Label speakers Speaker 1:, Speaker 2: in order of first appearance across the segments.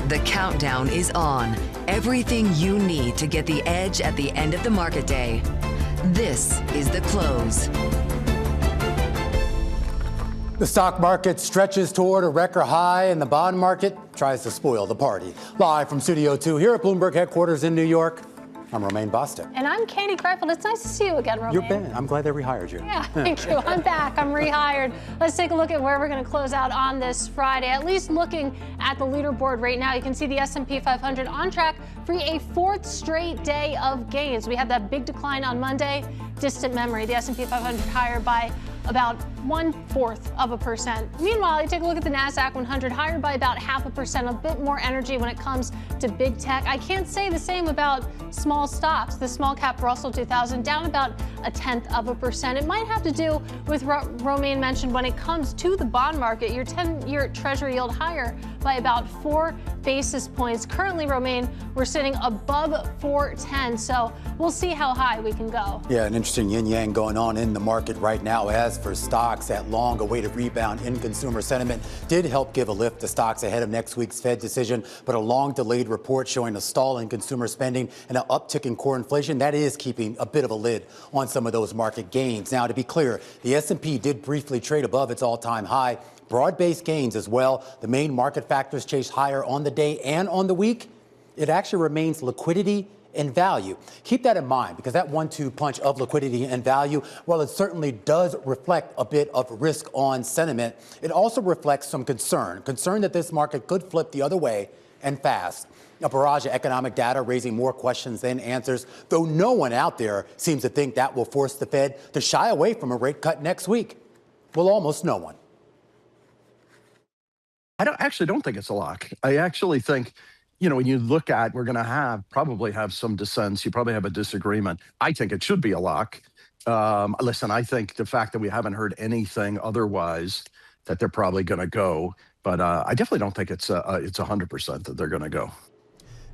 Speaker 1: The countdown is on. Everything you need to get the edge at the end of the market day. This is The Close.
Speaker 2: The stock market stretches toward a record high, and the bond market tries to spoil the party. Live from Studio 2 here at Bloomberg headquarters in New York, I'm Romaine Bostick.
Speaker 3: And I'm Katie Greifeld. It's nice to see you again, Romaine.
Speaker 2: You've been. I'm glad they rehired you.
Speaker 3: Yeah, thank you. I'm back. I'm rehired. Let's take a look at where we're going to close out on this Friday. At least looking at the leaderboard right now, you can see the S&P 500 on track for a fourth straight day of gains. We had that big decline on Monday. Distant memory. The S&P 500 higher by about 1/4%. Meanwhile, you take a look at the NASDAQ 100, higher by about 0.5%, a bit more energy when it comes to big tech. I can't say the same about small stocks. The small cap Russell 2000 down about 0.1%. It might have to do with what Romaine mentioned when it comes to the bond market. Your 10-year Treasury yield higher by about 4 basis points. Currently, Romaine, we're sitting above 410, so we'll see how high we can go.
Speaker 2: Yeah, an interesting yin-yang going on in the market right now. As for stocks, that long-awaited rebound in consumer sentiment did help give a lift to stocks ahead of next week's Fed decision, but a long-delayed report showing a stall in consumer spending and an uptick in core inflation, that is keeping a bit of a lid on some of those market gains. Now, to be clear, the S&P did briefly trade above its all-time high. Broad-based gains as well. The main market factors chased higher on the day and on the week. It actually remains liquidity and value. Keep that in mind, because that 1-2 punch of liquidity and value, while it certainly does reflect a bit of risk on sentiment, it also reflects some concern that this market could flip the other way and fast. A barrage of economic data raising more questions than answers, though no one out there seems to think that will force the Fed to shy away from a rate cut next week. Well, almost no one.
Speaker 4: I actually don't think it's a lock. I actually think, when you look at, we're going to probably have some dissents. You probably have a disagreement. I think it should be a lock. Listen, I think the fact that we haven't heard anything otherwise, that they're probably going to go. But I definitely don't think it's 100% that they're going to go.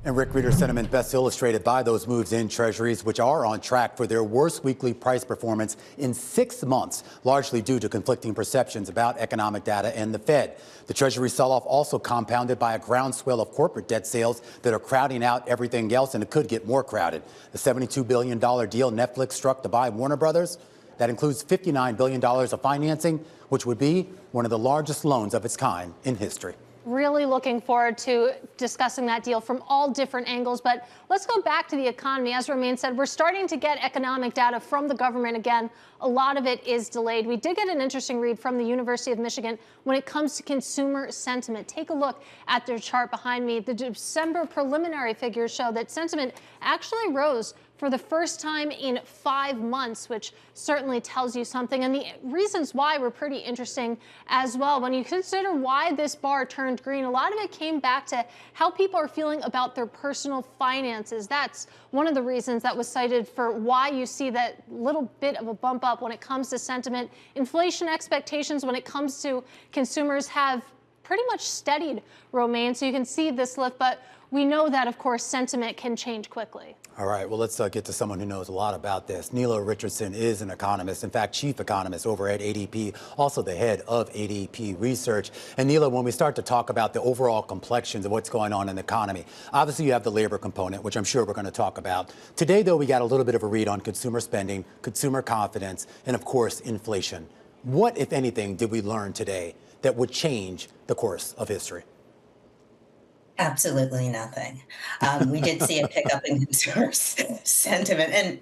Speaker 2: And Rick, reader sentiment best illustrated by those moves in treasuries, which are on track for their worst weekly price performance in 6 months, largely due to conflicting perceptions about economic data and the Fed. The treasury sell-off also compounded by a groundswell of corporate debt sales that are crowding out everything else, and it could get more crowded. The $72 billion deal Netflix struck to buy Warner Brothers, that includes $59 billion of financing, which would be one of the largest loans of its kind in history.
Speaker 3: Really looking forward to discussing that deal from all different angles. But let's go back to the economy. As Romaine said, we're starting to get economic data from the government again. A lot of it is delayed. We did get an interesting read from the University of Michigan when it comes to consumer sentiment. Take a look at their chart behind me. The December preliminary figures show that sentiment actually rose for the first time in 5 months, which certainly tells you something. And the reasons why were pretty interesting as well. When you consider why this bar turned green, a lot of it came back to how people are feeling about their personal finances. That's one of the reasons that was cited for why you see that little bit of a bump up when it comes to sentiment. Inflation expectations when it comes to consumers have pretty much steadied, Romaine, so you can see this lift, but we know that, of course, sentiment can change quickly.
Speaker 2: All right, well, let's get to someone who knows a lot about this. Nela Richardson is an economist, in fact, chief economist over at ADP, also the head of ADP Research. And Nela, when we start to talk about the overall complexions of what's going on in the economy, obviously you have the labor component, which I'm sure we're going to talk about. Today, though, we got a little bit of a read on consumer spending, consumer confidence, and, of course, inflation. What, if anything, did we learn today that would change the course of history?
Speaker 5: Absolutely nothing. We did see a pickup in consumer sentiment. And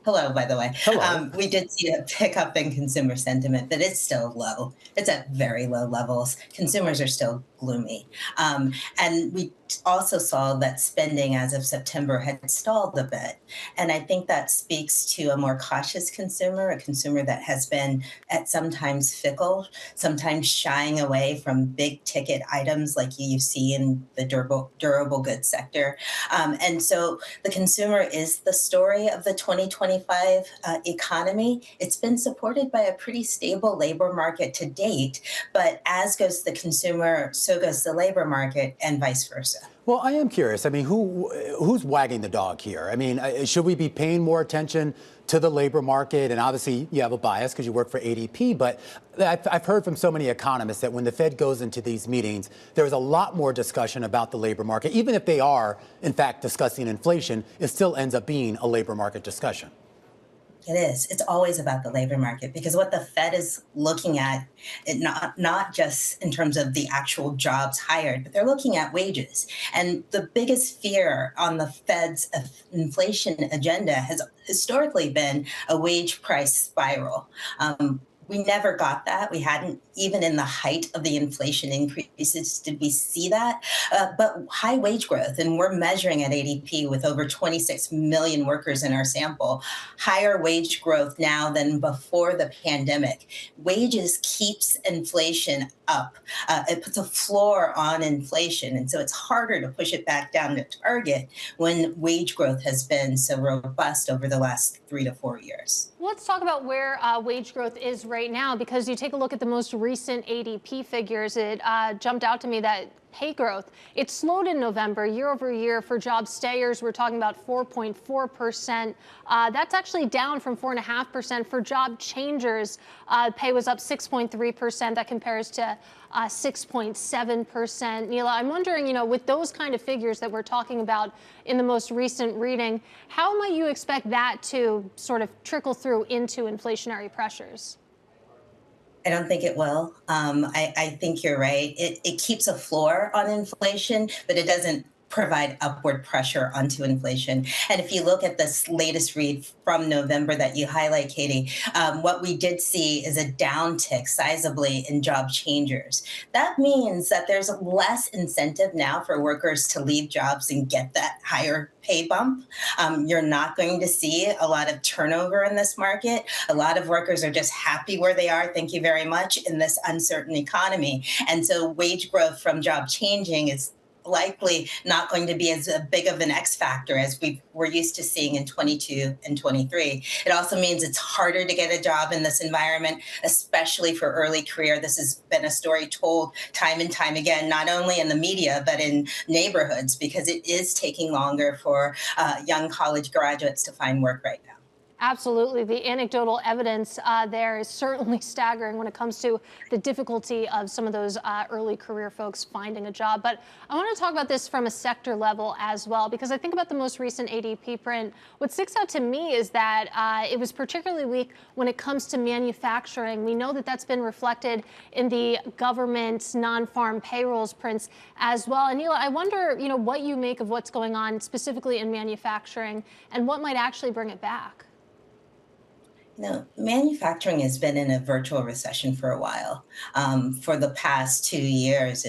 Speaker 5: hello, by the way.
Speaker 2: Hello.
Speaker 5: We did see a pickup in consumer sentiment, but it's still low. It's at very low levels. Consumers are still gloomy. And we also saw that spending as of September had stalled a bit. And I think that speaks to a more cautious consumer, a consumer that has been at sometimes fickle, sometimes shying away from big ticket items like you see in the durable goods sector. And so the consumer is the story of the 2025 economy. It's been supported by a pretty stable labor market to date, but as goes the consumer, so goes the labor market, and vice versa.
Speaker 2: Well, I am curious. I mean, who's wagging the dog here? I mean, should we be paying more attention to the labor market? And obviously, you have a bias because you work for ADP. But I've heard from so many economists that when the Fed goes into these meetings, there's a lot more discussion about the labor market. Even if they are, in fact, discussing inflation, it still ends up being a labor market discussion.
Speaker 5: It is. It's always about the labor market because what the Fed is looking at, not just in terms of the actual jobs hired, but they're looking at wages. And the biggest fear on the Fed's inflation agenda has historically been a wage price spiral. We never got that. We hadn't, even in the height of the inflation increases, did we see that? But high wage growth, and we're measuring at ADP with over 26 million workers in our sample, higher wage growth now than before the pandemic. Wages keeps inflation up. It puts a floor on inflation. And so it's harder to push it back down to target when wage growth has been so robust over the last 3 to 4 years.
Speaker 3: Let's talk about where wage growth is right now, because you take a look at the most recent ADP figures. It jumped out to me that pay growth, it slowed in November year over year. For job stayers, we're talking about 4.4%. That's actually down from 4.5%. For job changers, pay was up 6.3%. That compares to 6.7%. Nela, I'm wondering, with those kind of figures that we're talking about in the most recent reading, how might you expect that to sort of trickle through into inflationary pressures?
Speaker 5: I don't think it will. I think you're right. It keeps a floor on inflation, but it doesn't provide upward pressure onto inflation. And if you look at this latest read from November that you highlight, Katie, what we did see is a downtick sizably in job changers. That means that there's less incentive now for workers to leave jobs and get that higher pay bump. You're not going to see a lot of turnover in this market. A lot of workers are just happy where they are, thank you very much, in this uncertain economy. And so wage growth from job changing is likely not going to be as big of an X factor as we were used to seeing in 22 and 23. It also means it's harder to get a job in this environment, especially for early career. This has been a story told time and time again, not only in the media, but in neighborhoods, because it is taking longer for young college graduates to find work right now.
Speaker 3: Absolutely. The anecdotal evidence there is certainly staggering when it comes to the difficulty of some of those early career folks finding a job. But I want to talk about this from a sector level as well, because I think about the most recent ADP print. What sticks out to me is that it was particularly weak when it comes to manufacturing. We know that that's been reflected in the government's non-farm payrolls prints as well. And Nela, I wonder, what you make of what's going on specifically in manufacturing and what might actually bring it back.
Speaker 5: Manufacturing has been in a virtual recession for a while. For the past 2 years,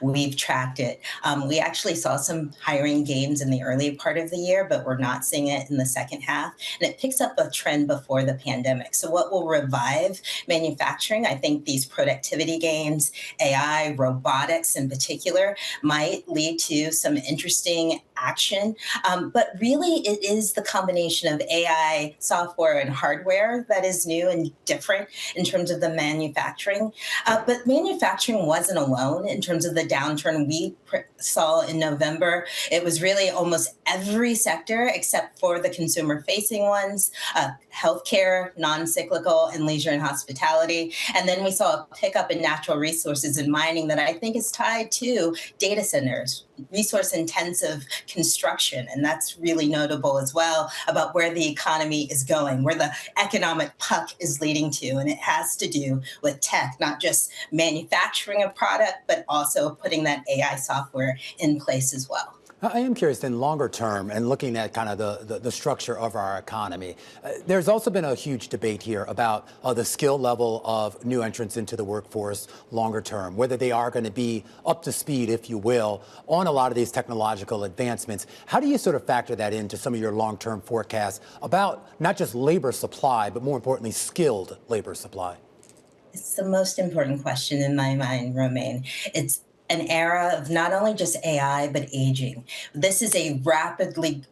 Speaker 5: we've tracked it. We actually saw some hiring gains in the early part of the year, but we're not seeing it in the second half. And it picks up a trend before the pandemic. So what will revive manufacturing? I think these productivity gains, AI, robotics in particular, might lead to some interesting action. But really, it is the combination of AI, software, and hardware that is new and different in terms of the manufacturing. But manufacturing wasn't alone in terms of the downturn we saw in November. It was really almost every sector except for the consumer-facing ones, healthcare, non-cyclical, and leisure and hospitality. And then we saw a pickup in natural resources and mining that I think is tied to data centers, resource-intensive construction. And that's really notable as well about where the economy is going, where the economic puck is leading to. And it has to do with tech, not just manufacturing a product, but also putting that AI software in place as well.
Speaker 2: I am curious, in longer term, and looking at kind of the structure of our economy, there's also been a huge debate here about the skill level of new entrants into the workforce longer term, whether they are going to be up to speed, if you will, on a lot of these technological advancements. How do you sort of factor that into some of your long-term forecasts about not just labor supply, but more importantly, skilled labor supply?
Speaker 5: It's the most important question in my mind, Romaine. It's an era of not only just AI, but aging. This is a rapidly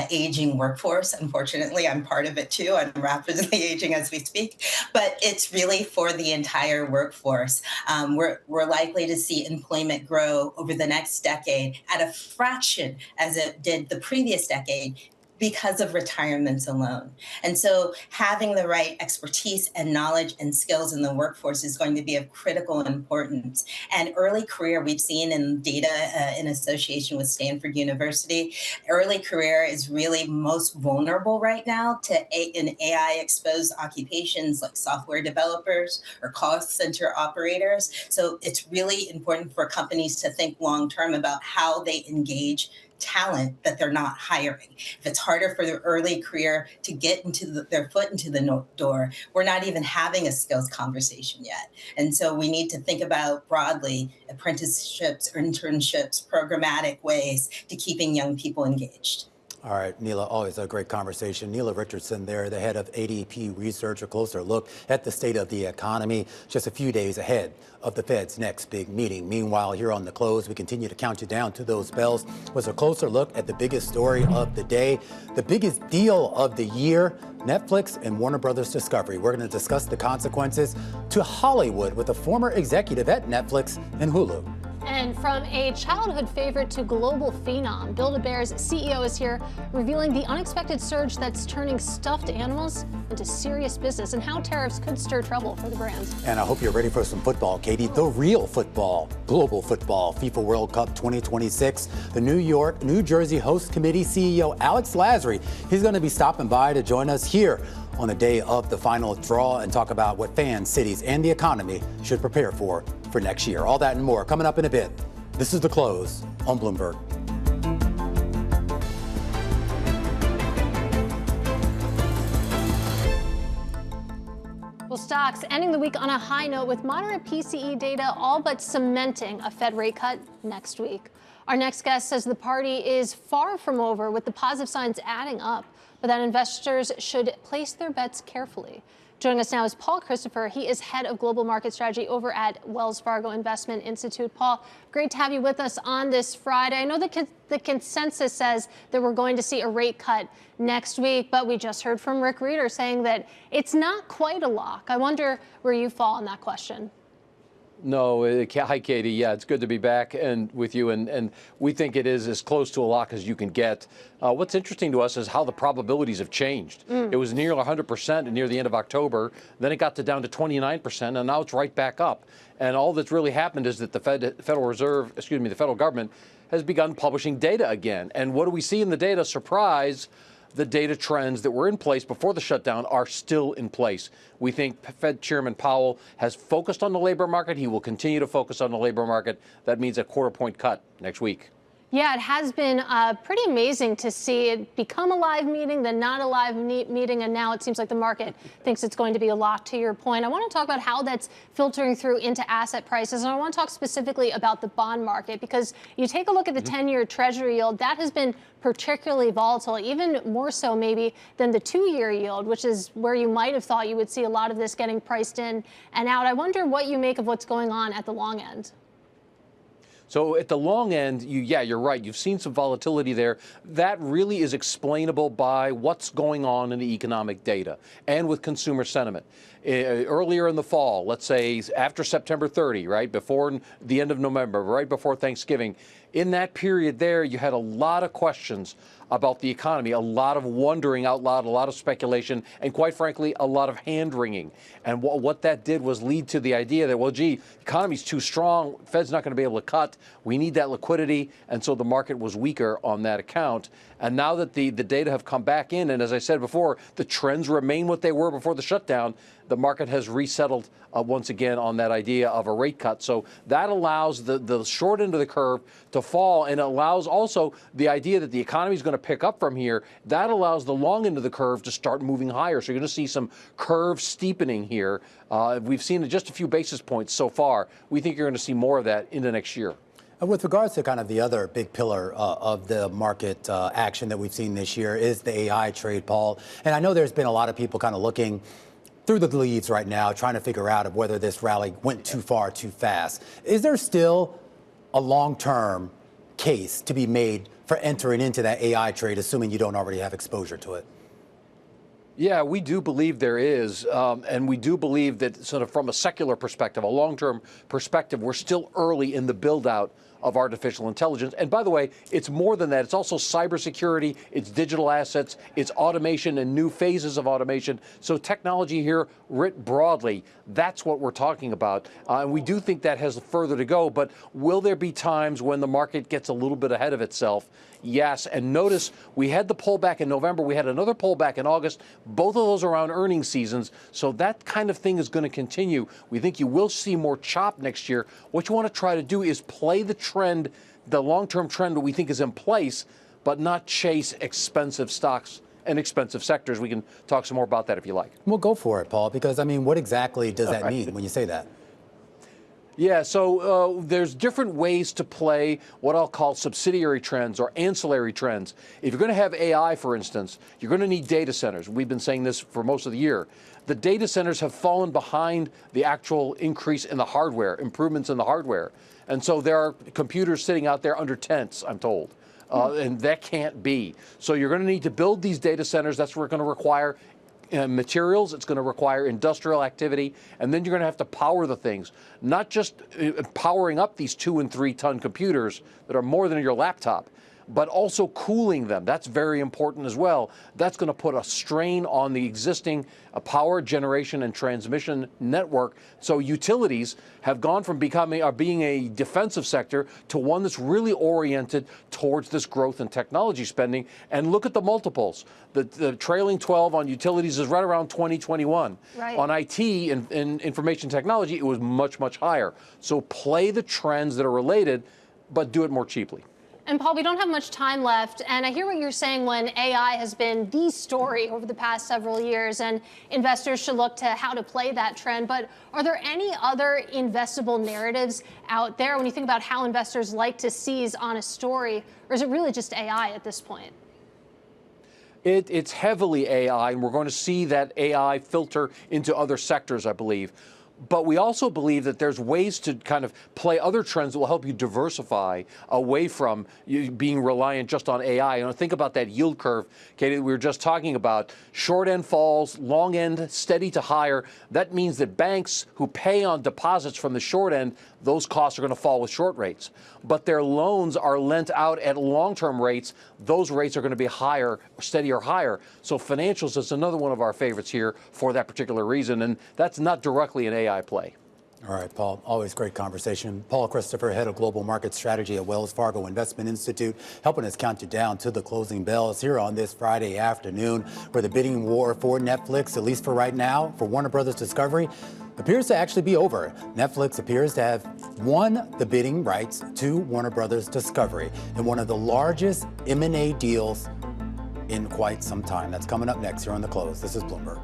Speaker 5: aging workforce. Unfortunately, I'm part of it too. I'm rapidly aging as we speak, but it's really for the entire workforce. We're likely to see employment grow over the next decade at a fraction as it did the previous decade, because of retirements alone. And so having the right expertise and knowledge and skills in the workforce is going to be of critical importance. And early career, we've seen in data in association with Stanford University, early career is really most vulnerable right now to in AI exposed occupations like software developers or call center operators. So it's really important for companies to think long term about how they engage talent that they're not hiring. If it's harder for their early career to get into their foot into the door, we're not even having a skills conversation yet. And so we need to think about broadly apprenticeships, internships, programmatic ways to keeping young people engaged.
Speaker 2: All right, Nela, always a great conversation. Nela Richardson there, the head of ADP Research, a closer look at the state of the economy just a few days ahead of the Fed's next big meeting. Meanwhile, here on The Close, we continue to count you down to those bells. Was a closer look at the biggest story of the day, the biggest deal of the year, Netflix and Warner Brothers Discovery. We're going to discuss the consequences to Hollywood with a former executive at Netflix and Hulu.
Speaker 3: And from a childhood favorite to global phenom, Build-A-Bear's CEO is here, revealing the unexpected surge that's turning stuffed animals into serious business and how tariffs could stir trouble for the brand.
Speaker 2: And I hope you're ready for some football, Katie. The real football, global football, FIFA World Cup 2026. The New Jersey Host Committee CEO, Alex Lasry, he's going to be stopping by to join us here on the day of the final draw and talk about what fans, cities, and the economy should prepare for next year. All that and more coming up in a bit. This is The Close on Bloomberg.
Speaker 3: Well, stocks ending the week on a high note with moderate PCE data all but cementing a Fed rate cut next week. Our next guest says the party is far from over with the positive signs adding up, but that investors should place their bets carefully. Joining us now is Paul Christopher. He is head of global market strategy over at Wells Fargo Investment Institute. Paul, great to have you with us on this Friday. I know the consensus says that we're going to see a rate cut next week, but we just heard from Rick Reeder saying that it's not quite a lock. I wonder where you fall on that question.
Speaker 6: No, hi, Katie. Yeah, it's good to be back and with you, and we think it is as close to a lock as you can get. What's interesting to us is how the probabilities have changed. It was near 100% near the end of October, then it got down to 29%, and now it's right back up. And all that's really happened is that the the federal government has begun publishing data again. And what do we see in the data? Surprise. The data trends that were in place before the shutdown are still in place. We think Fed Chairman Powell has focused on the labor market. He will continue to focus on the labor market. That means a quarter-point cut next week.
Speaker 3: Yeah, it has been pretty amazing to see it become a live meeting, then not a live meeting, and now it seems like the market thinks it's going to be a lock, to your point. I want to talk about how that's filtering through into asset prices, and I want to talk specifically about the bond market, because you take a look at the 10-year Treasury yield, that has been particularly volatile, even more so maybe than the 2-year yield, which is where you might have thought you would see a lot of this getting priced in and out. I wonder what you make of what's going on at the long end.
Speaker 6: So at the long end, you're right. You've seen some volatility there. That really is explainable by what's going on in the economic data and with consumer sentiment. Earlier in the fall, let's say after September 30, right, before the end of November, right before Thanksgiving, in that period there, you had a lot of questions about the economy, a lot of wondering out loud, a lot of speculation, and quite frankly, a lot of hand-wringing. And what that did was lead to the idea that, well, gee, the economy's too strong, Fed's not going to be able to cut, we need that liquidity, and so the market was weaker on that account. And now that the data have come back in, and as I said before, the trends remain what they were before the shutdown, the market has resettled once again on that idea of a rate cut. So that allows the short end of the curve to fall, and it allows also the idea that the economy is going to pick up from here. That allows the long end of the curve to start moving higher. So you're going to see some curve steepening here. We've seen just a few basis points so far. We think you're going to see more of that into next year.
Speaker 2: With regards to kind of the other big pillar of the market action that we've seen this year is the AI trade, Paul. And I know there's been a lot of people kind of looking through the leaves right now, trying to figure out of whether this rally went too far, too fast. Is there still a long-term case to be made for entering into that AI trade, assuming you don't already have exposure to it?
Speaker 6: Yeah, we do believe there is, and we do believe that sort of from a secular perspective, a long-term perspective, we're still early in the build-out of artificial intelligence. And by the way, it's more than that. It's also cybersecurity, it's digital assets, it's automation and new phases of automation. So technology here writ broadly, that's what we're talking about. And we do think that has further to go. But will there be times when the market gets a little bit ahead of itself? Yes. And notice we had the pullback in November. We had another pullback in August, both of those around earnings seasons. So that kind of thing is going to continue. We think you will see more chop next year. What you want to try to do is play the trend, the long-term trend that we think is in place, but not chase expensive stocks and expensive sectors. We can talk some more about that if you like.
Speaker 2: Well, go for it, Paul, because, I mean, what exactly does that mean when you say that?
Speaker 6: Yeah, so there's different ways to play what I'll call subsidiary trends or ancillary trends. If you're going to have AI, for instance, you're going to need data centers. We've been saying this for most of the year. The data centers have fallen behind the actual increase in the hardware, improvements in the hardware. And so there are computers sitting out there under tents, I'm told. And that can't be. So you're going to need to build these data centers. That's what we're going to require. Materials, it's going to require industrial activity, and then you're going to have to power the things, not just powering up these 2 and 3 ton computers that are more than your laptop, but also cooling them. That's very important as well. That's going to put a strain on the existing power generation and transmission network. So utilities have gone from being a defensive sector to one that's really oriented towards this growth in technology spending. And look at the multiples. The trailing 12 on utilities is right around 2021. Right. On IT and information technology, it was much, much higher. So play the trends that are related, but do it more cheaply.
Speaker 3: And Paul, we don't have much time left, and I hear what you're saying when AI has been the story over the past several years, and investors should look to how to play that trend. But are there any other investable narratives out there when you think about how investors like to seize on a story, or is it really just AI at this point?
Speaker 6: It's heavily AI, and we're going to see that AI filter into other sectors, I believe. But we also believe that there's ways to kind of play other trends that will help you diversify away from you being reliant just on AI. And think about that yield curve, Katie, we were just talking about. Short end falls, long end steady to higher. That means that banks who pay on deposits from the short end, those costs are going to fall with short rates. But their loans are lent out at long-term rates. Those rates are going to be higher, steady or higher. So financials is another one of our favorites here for that particular reason. And that's not directly an AI play.
Speaker 2: All right, Paul, always great conversation. Paul Christopher, head of global market strategy at Wells Fargo Investment Institute, helping us count you down to the closing bells here on this Friday afternoon, where the bidding war for Netflix, at least for right now, for Warner Brothers Discovery, appears to actually be over. Netflix appears to have won the bidding rights to Warner Brothers Discovery in one of the largest M&A deals in quite some time. That's coming up next here on The Close. This is Bloomberg.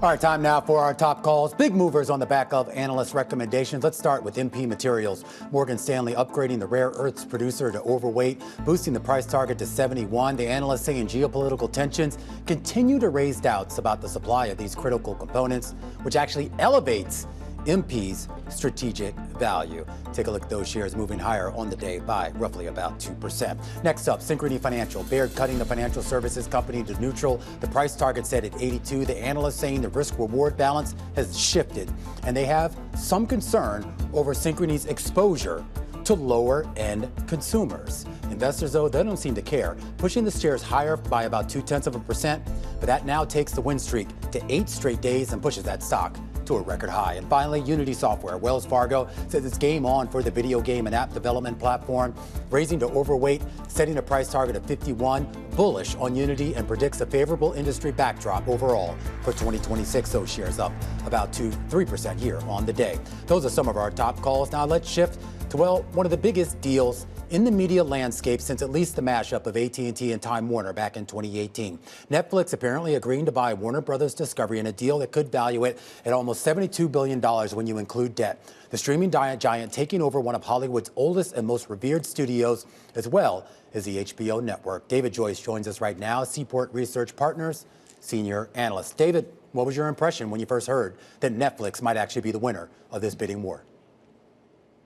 Speaker 2: All right, time now for our top calls. Big movers on the back of analyst recommendations. Let's start with MP Materials. Morgan Stanley upgrading the rare earths producer to overweight, boosting the price target to 71. The analysts saying geopolitical tensions continue to raise doubts about the supply of these critical components, which actually elevates MP's strategic value. Take a look at those shares moving higher on the day by roughly about 2%. Next up, Synchrony Financial. Baird cutting the financial services company to neutral. The price target set at 82. The analysts saying the risk-reward balance has shifted, and they have some concern over Synchrony's exposure to lower-end consumers. Investors, though, they don't seem to care, pushing the shares higher by about 0.2%, but that now takes the win streak to 8 straight days and pushes that stock to a record high. And finally, Unity Software. Wells Fargo says it's game on for the video game and app development platform, raising to overweight, setting a price target of 51, bullish on Unity, and predicts a favorable industry backdrop overall for 2026. Those shares up about 2-3% here on the day. Those are some of our top calls. Now let's shift to, well, one of the biggest deals in the media landscape since at least the mashup of AT&T and Time Warner back in 2018. Netflix apparently agreeing to buy Warner Brothers Discovery in a deal that could value it at almost $72 billion when you include debt. The streaming giant taking over one of Hollywood's oldest and most revered studios, as well as the HBO network. David Joyce joins us right now, Seaport Research Partners senior analyst. David, What was your impression when you first heard that Netflix might actually be the winner of this bidding war?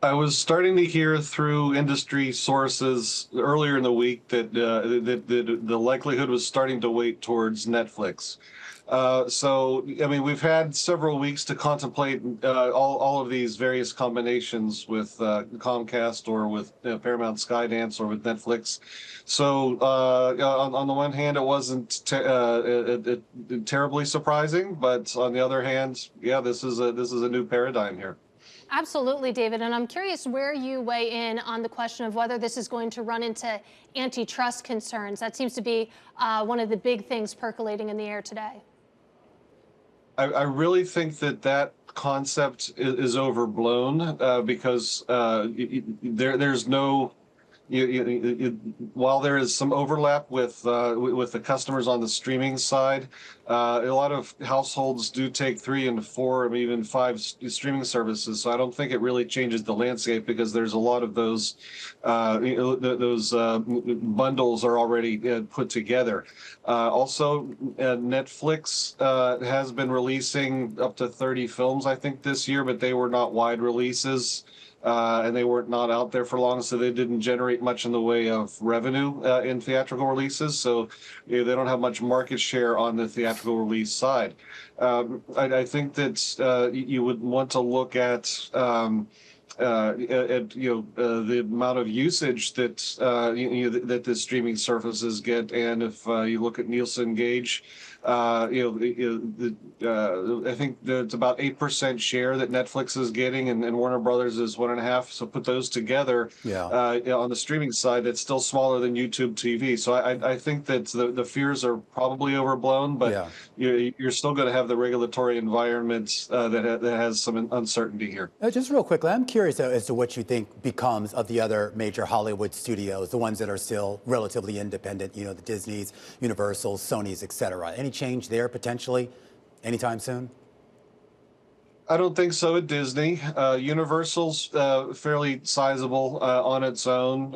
Speaker 7: I was starting to hear through industry sources earlier in the week that the likelihood was starting to weight towards Netflix. So, I mean, we've had several weeks to contemplate all of these various combinations with Comcast or with Paramount Skydance or with Netflix. So, on the one hand, it wasn't terribly surprising, but on the other hand, yeah, this is a new paradigm here.
Speaker 3: Absolutely, David. And I'm curious where you weigh in on the question of whether this is going to run into antitrust concerns. That seems to be one of the big things percolating in the air today.
Speaker 7: I really think that concept is overblown because there's no. While there is some overlap with the customers on the streaming side, a lot of households do take 3 and 4 and even 5 streaming services. So I don't think it really changes the landscape because there's a lot of those bundles are already put together. Also, Netflix has been releasing up to 30 films, I think, this year, but they were not wide releases. And they were not out there for long, so they didn't generate much in the way of revenue in theatrical releases. So they don't have much market share on the theatrical release side. I think that you would want to look at the amount of usage that that the streaming services get, and if you look at Nielsen Gauge, I think it's about 8% share that Netflix is getting, and Warner Brothers is 1.5%. So put those together, on the streaming side, it's still smaller than YouTube TV. So I think that the fears are probably overblown, but you're still going to have the regulatory environment that has some uncertainty here.
Speaker 2: Just real quickly, I'm curious as to what you think becomes of the other major Hollywood studios, the ones that are still relatively independent, the Disneys, Universals, Sonys, et cetera. Any change there potentially anytime soon?
Speaker 7: I don't think so at Disney. Universal's fairly sizable on its own.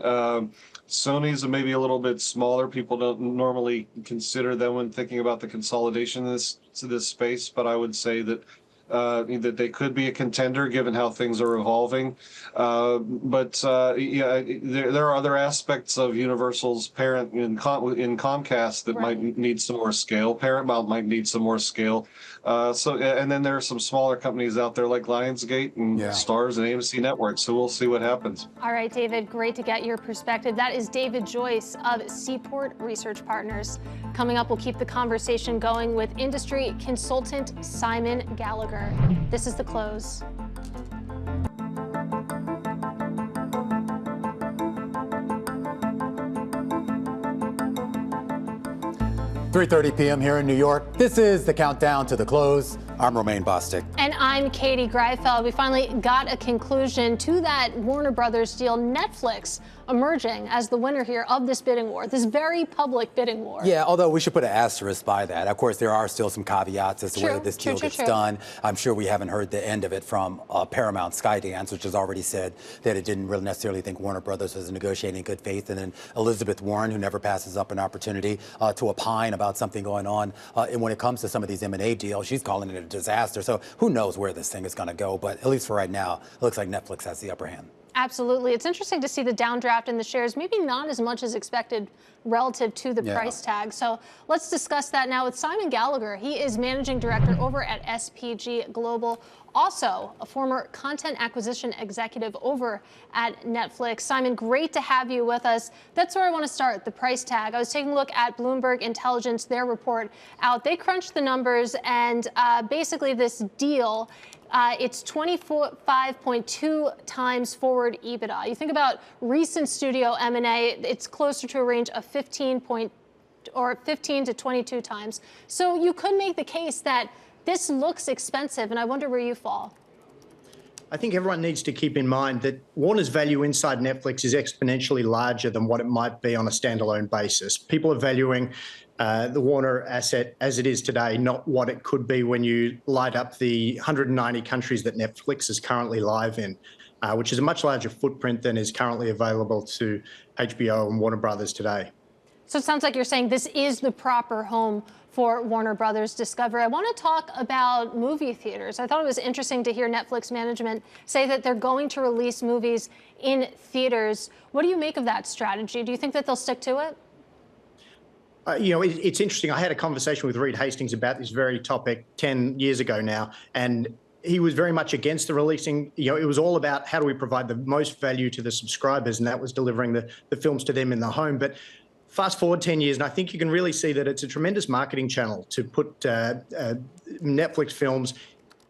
Speaker 7: Sony's maybe a little bit smaller. People don't normally consider them when thinking about the consolidation of this space, but I would say that that they could be a contender given how things are evolving. But there are other aspects of Universal's parent in Comcast that might need some more scale. Paramount might need some more scale. And then there are some smaller companies out there like Lionsgate and Starz and AMC Networks. So we'll see what happens.
Speaker 3: All right, David, great to get your perspective. That is David Joyce of Seaport Research Partners. Coming up, we'll keep the conversation going with industry consultant Simon Gallagher. This is The Close.
Speaker 2: 3:30 p.m. here in New York. This is the countdown to the close. I'm Romaine Bostick.
Speaker 3: And I'm Katie Greifeld. We finally got a conclusion to that Warner Brothers deal. Netflix emerging as the winner here of this bidding war, this very public bidding war.
Speaker 2: Yeah, although we should put an asterisk by that. Of course, there are still some caveats as to whether this deal gets done. I'm sure we haven't heard the end of it from Paramount Skydance, which has already said that it didn't really necessarily think Warner Brothers was negotiating in good faith. And then Elizabeth Warren, who never passes up an opportunity to opine about something going on. And when it comes to some of these M&A deals, she's calling it a disaster. So who knows where this thing is going to go. But at least for right now, it looks like Netflix has the upper hand.
Speaker 3: Absolutely. It's interesting to see the downdraft in the shares, maybe not as much as expected relative to the price tag. So let's discuss that now with Simon Gallagher. He is managing director over at SPG Global, also a former content acquisition executive over at Netflix. Simon, great to have you with us. That's where I want to start, the price tag. I was taking a look at Bloomberg Intelligence, their report out. They crunched the numbers, and basically this deal, it's 25.2 times forward EBITDA. You think about recent studio M&A, it's closer to a range of 15 to 22 times. So you could make the case that this looks expensive, and I wonder where you fall.
Speaker 8: I think everyone needs to keep in mind that Warner's value inside Netflix is exponentially larger than what it might be on a standalone basis. People are valuing the Warner asset as it is today, not what it could be when you light up the 190 countries that Netflix is currently live in, which is a much larger footprint than is currently available to HBO and Warner Brothers today.
Speaker 3: So it sounds like you're saying this is the proper home for Warner Brothers Discovery. I want to talk about movie theaters. I thought it was interesting to hear Netflix management say that they're going to release movies in theaters. What do you make of that strategy? Do you think that they'll stick to it?
Speaker 8: It's interesting. I had a conversation with Reed Hastings about this very topic 10 years ago now, and he was very much against the releasing. It was all about how do we provide the most value to the subscribers, and that was delivering the films to them in the home. But fast forward 10 years, and I think you can really see that it's a tremendous marketing channel to put Netflix films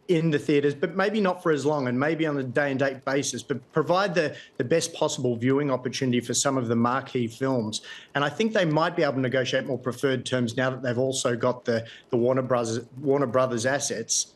Speaker 8: in the theaters, but maybe not for as long and maybe on a day-and-date basis, but provide the best possible viewing opportunity for some of the marquee films. And I think they might be able to negotiate more preferred terms now that they've also got the Warner Brothers assets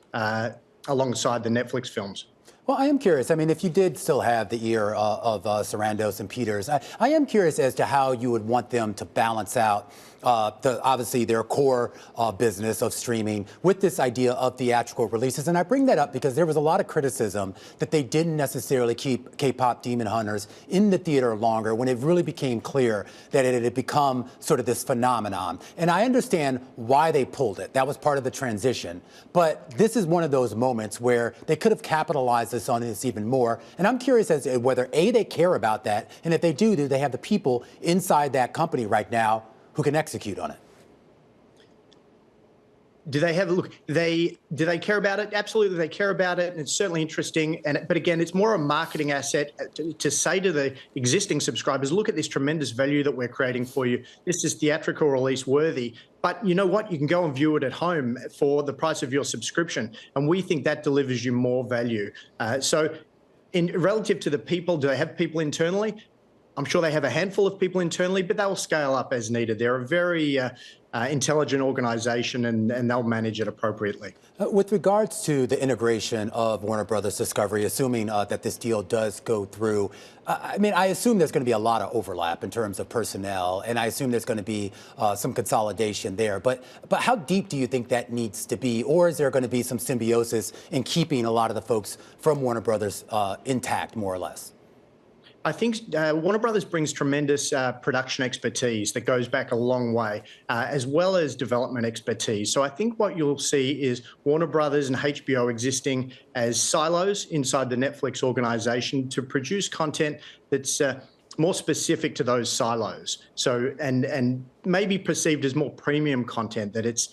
Speaker 8: alongside the Netflix films.
Speaker 2: Well, I am curious. I mean, if you did still have the ear of Sarandos and Peters, I am curious as to how you would want them to balance out obviously their core business of streaming with this idea of theatrical releases. And I bring that up because there was a lot of criticism that they didn't necessarily keep K-pop Demon Hunters in the theater longer when it really became clear that it had become sort of this phenomenon. And I understand why they pulled it. That was part of the transition. But this is one of those moments where they could have capitalized on this even more. And I'm curious as to whether, A, they care about that, and if they do they have the people inside that company right now who can execute on it?
Speaker 8: Do they have a look? Do they care about it? Absolutely, they care about it, and it's certainly interesting. But again, it's more a marketing asset to say to the existing subscribers, look at this tremendous value that we're creating for you. This is theatrical release worthy. But you know what? You can go and view it at home for the price of your subscription, and we think that delivers you more value. So, relative to the people, do they have people internally? I'm sure they have a handful of people internally, but they'll scale up as needed. They're a very intelligent organization, and they'll manage it appropriately.
Speaker 2: With regards to the integration of Warner Brothers Discovery, assuming that this deal does go through, I mean, I assume there's going to be a lot of overlap in terms of personnel, and I assume there's going to be some consolidation there. But how deep do you think that needs to be? Or is there going to be some symbiosis in keeping a lot of the folks from Warner Brothers intact, more or less?
Speaker 8: I think Warner Brothers brings tremendous production expertise that goes back a long way, as well as development expertise. So I think what you'll see is Warner Brothers and HBO existing as silos inside the Netflix organization to produce content that's more specific to those silos. So and maybe perceived as more premium content, that it's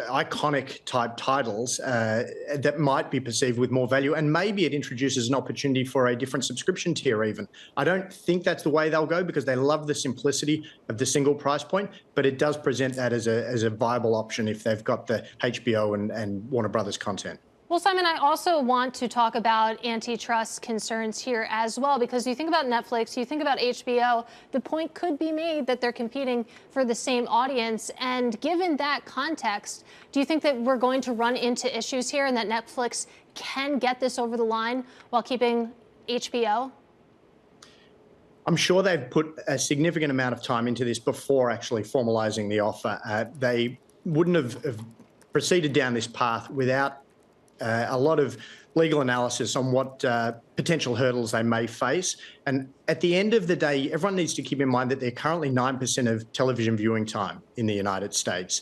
Speaker 8: iconic type titles that might be perceived with more value, and maybe it introduces an opportunity for a different subscription tier even. I don't think that's the way they'll go because they love the simplicity of the single price point, but it does present that as a viable option if they've got the HBO and Warner Brothers content.
Speaker 3: Well, Simon, I also want to talk about antitrust concerns here as well, because you think about Netflix, you think about HBO, the point could be made that they're competing for the same audience. And given that context, do you think that we're going to run into issues here and that Netflix can get this over the line while keeping HBO?
Speaker 8: I'm sure they've put a significant amount of time into this before actually formalizing the offer. They wouldn't have proceeded down this path without a lot of legal analysis on what potential hurdles they may face. And at the end of the day, everyone needs to keep in mind that they're currently 9% of television viewing time in the United States.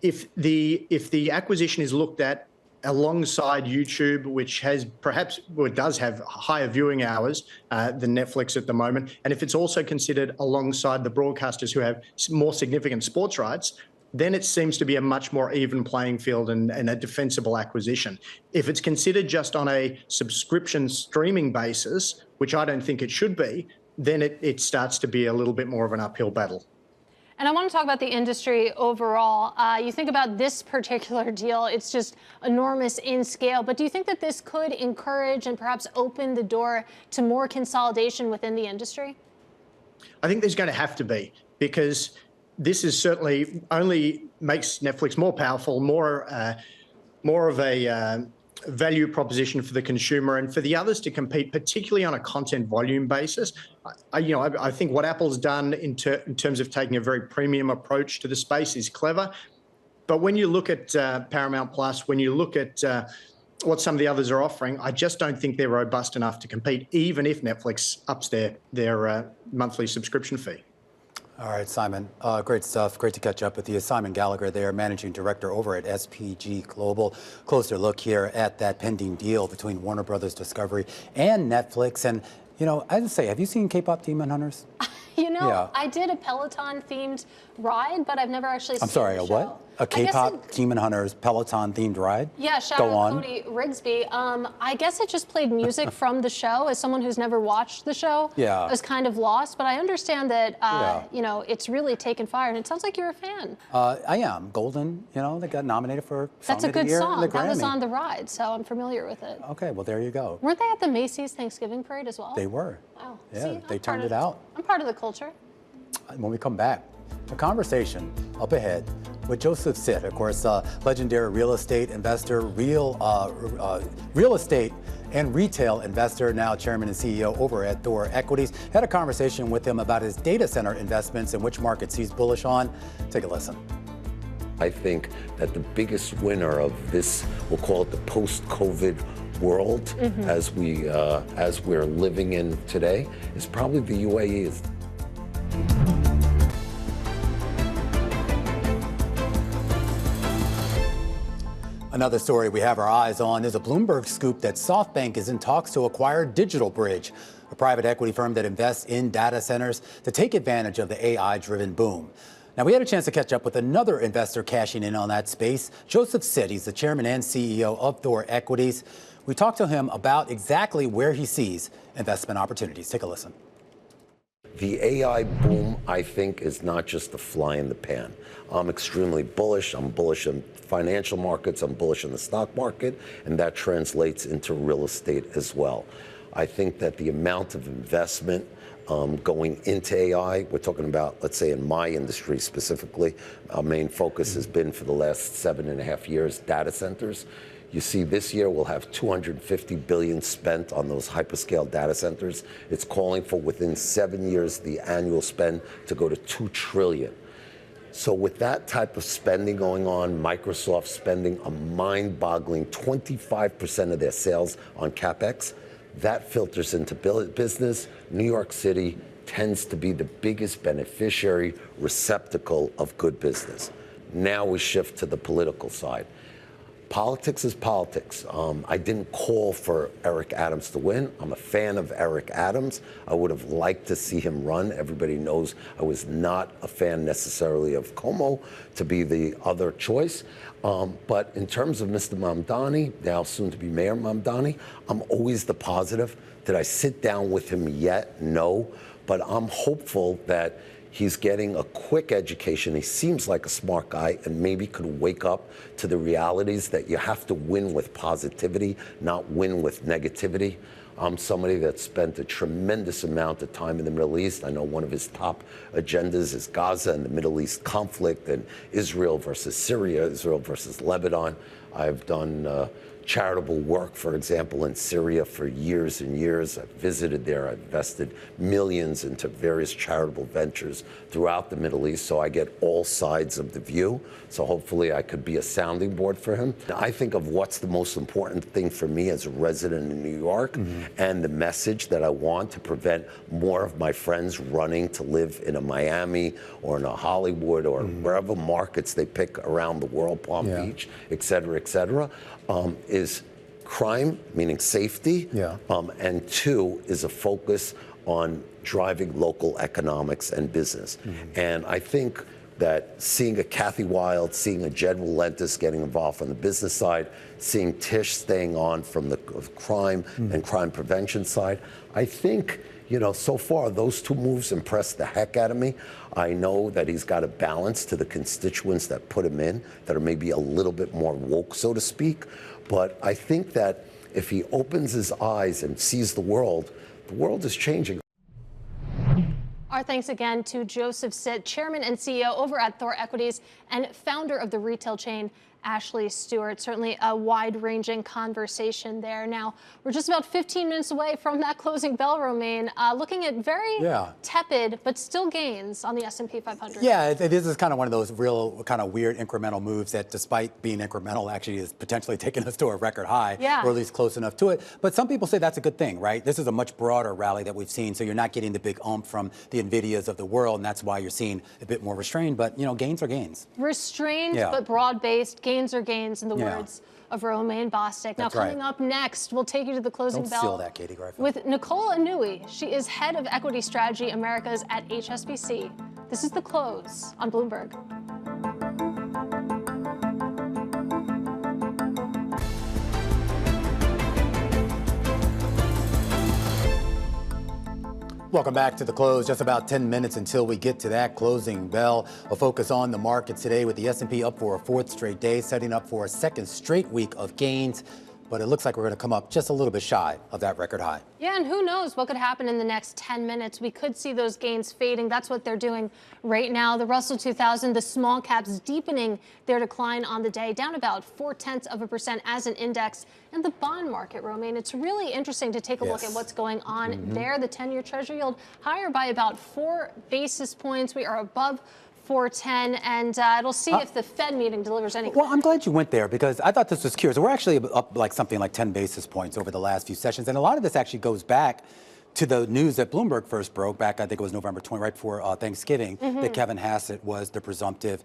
Speaker 8: If the acquisition is looked at alongside YouTube, which has does have higher viewing hours than Netflix at the moment, and if it's also considered alongside the broadcasters who have more significant sports rights, then it seems to be a much more even playing field and a defensible acquisition. If it's considered just on a subscription streaming basis, which I don't think it should be, then it starts to be a little bit more of an uphill battle.
Speaker 3: And I want to talk about the industry overall. You think about this particular deal, it's just enormous in scale. But do you think that this could encourage and perhaps open the door to more consolidation within the industry?
Speaker 8: I think there's going to have to be, because this is certainly only makes Netflix more powerful, more of a value proposition for the consumer and for the others to compete, particularly on a content volume basis. I think what Apple's done in terms of taking a very premium approach to the space is clever. But when you look at Paramount Plus, when you look at what some of the others are offering, I just don't think they're robust enough to compete, even if Netflix ups their monthly subscription fee.
Speaker 2: All right, Simon. Great stuff. Great to catch up with you. Simon Gallagher there, Managing Director over at SPG Global. Closer look here at that pending deal between Warner Brothers Discovery and Netflix. And, you know, I would say, have you seen K-pop Demon Hunters?
Speaker 3: You know,
Speaker 2: Yeah.
Speaker 3: I did a Peloton-themed ride, but I've never actually seen
Speaker 2: I'm sorry,
Speaker 3: the
Speaker 2: a
Speaker 3: show.
Speaker 2: what? A K-pop Demon Hunters Peloton-themed ride?
Speaker 3: Yeah, shout
Speaker 2: Go
Speaker 3: out
Speaker 2: on.
Speaker 3: Cody Rigsby. I guess it just played music from the show. As someone who's never watched the show,
Speaker 2: Yeah.
Speaker 3: I was kind of lost. But I understand that,
Speaker 2: Yeah.
Speaker 3: you know, it's really taken fire. And it sounds like you're a fan.
Speaker 2: I am. Golden, you know, they got nominated for Song
Speaker 3: That's a
Speaker 2: of the
Speaker 3: good
Speaker 2: Year
Speaker 3: song.
Speaker 2: and the
Speaker 3: That was
Speaker 2: Grammy.
Speaker 3: on the ride, so I'm familiar with it.
Speaker 2: Okay, well, there you go.
Speaker 3: Weren't they at the Macy's Thanksgiving Parade as well?
Speaker 2: They were.
Speaker 3: Oh,
Speaker 2: Yeah,
Speaker 3: see,
Speaker 2: they
Speaker 3: I'm part
Speaker 2: turned
Speaker 3: of-
Speaker 2: it out.
Speaker 3: I'm part of the culture.
Speaker 2: When we come back, a conversation up ahead with Joseph Sitt, of course, legendary real estate investor, real estate and retail investor, now chairman and CEO over at Thor Equities. Had a conversation with him about his data center investments and which markets he's bullish on. Take a listen.
Speaker 9: I think that the biggest winner of this, we'll call it the post-COVID world, as we're living in today, is probably the UAE.
Speaker 2: Another story we have our eyes on is a Bloomberg scoop that SoftBank is in talks to acquire DigitalBridge, a private equity firm that invests in data centers to take advantage of the AI-driven boom. Now, we had a chance to catch up with another investor cashing in on that space, Joseph Sitt. He's the chairman and CEO of Thor Equities. We talked to him about exactly where he sees investment opportunities. Take a listen.
Speaker 9: The AI boom, I think, is not just a fly in the pan. I'm extremely bullish. I'm bullish in financial markets. I'm bullish in the stock market, and that translates into real estate as well. I think that the amount of investment going into AI, we're talking about, let's say in my industry specifically, our main focus has been for the last 7.5 years, data centers. You see, this year we'll have $250 billion spent on those hyperscale data centers. It's calling for within 7 years the annual spend to go to $2 trillion. So with that type of spending going on, Microsoft spending a mind-boggling 25% of their sales on CapEx, that filters into business. New York City tends to be the biggest beneficiary receptacle of good business. Now we shift to the political side. Politics is politics. I didn't call for Eric Adams to win. I'm a fan of Eric Adams. I would have liked to see him run. Everybody knows I was not a fan necessarily of Como to be the other choice. But in terms of Mr. Mamdani, now soon to be Mayor Mamdani, I'm always the positive. Did I sit down with him yet? No. But I'm hopeful that he's getting a quick education. He seems like a smart guy and maybe could wake up to the realities that you have to win with positivity, not win with negativity. I'm somebody that spent a tremendous amount of time in the Middle East. I know one of his top agendas is Gaza and the Middle East conflict and Israel versus Syria, Israel versus Lebanon. I've done charitable work, for example, in Syria for years and years. I've visited there. I've invested millions into various charitable ventures throughout the Middle East, so I get all sides of the view. So hopefully I could be a sounding board for him. I think of what's the most important thing for me as a resident in New York and the message that I want to prevent more of my friends running to live in a Miami or in a Hollywood or wherever markets they pick around the world, Palm Beach, et cetera, is crime, meaning safety, and two is a focus on driving local economics and business. And I think that seeing a Kathy Wild, seeing a Jed Walentis getting involved on the business side, seeing Tish staying on from the crime and crime prevention side, I think, you know, so far those two moves impressed the heck out of me. I know that he's got a balance to the constituents that put him in that are maybe a little bit more woke, so to speak. But I think that if he opens his eyes and sees the world is changing.
Speaker 3: Our thanks again to Joseph Sitt, chairman and CEO over at Thor Equities and founder of the retail chain Ashley Stewart. Certainly a wide-ranging conversation there. Now, we're just about 15 minutes away from that closing bell, Romaine. Looking at very tepid, but still gains on the S&P 500.
Speaker 2: Yeah, this is kind of one of those real kind of weird incremental moves that, despite being incremental, actually is potentially taking us to a record high, or at least close enough to it. But some people say that's a good thing, right? This is a much broader rally that we've seen, so you're not getting the big oomph from the Nvidias of the world, and that's why you're seeing a bit more restrained. But, you know, gains are gains.
Speaker 3: Restrained, but broad-based. Gains are gains, in the words of Romaine Bostick. Now, coming up next, we'll take you to the closing bell.
Speaker 2: Don't steal that, Katie Griffin.
Speaker 3: With Nicole Inui. She is head of equity strategy Americas at HSBC. This is The Close on Bloomberg.
Speaker 2: Welcome back to The Close. Just about 10 minutes until we get to that closing bell. A focus on the market today with the S&P up for a fourth straight day, setting up for a second straight week of gains. But it looks like we're going to come up just a little bit shy of that record high.
Speaker 3: Yeah, and who knows what could happen in the next 10 minutes. We could see those gains fading. That's what they're doing right now. The Russell 2000, the small caps deepening their decline on the day, down about 0.4% as an index. And the bond market, Romaine, it's really interesting to take a look at what's going on there. The 10-year Treasury yield higher by about 4 basis points. We are above 410, and it'll see if the Fed meeting delivers any.
Speaker 2: Well, I'm glad you went there because I thought this was curious. We're actually up like something like 10 basis points over the last few sessions, and a lot of this actually goes back to the news that Bloomberg first broke back, I think it was November 20, right before Thanksgiving, that Kevin Hassett was the presumptive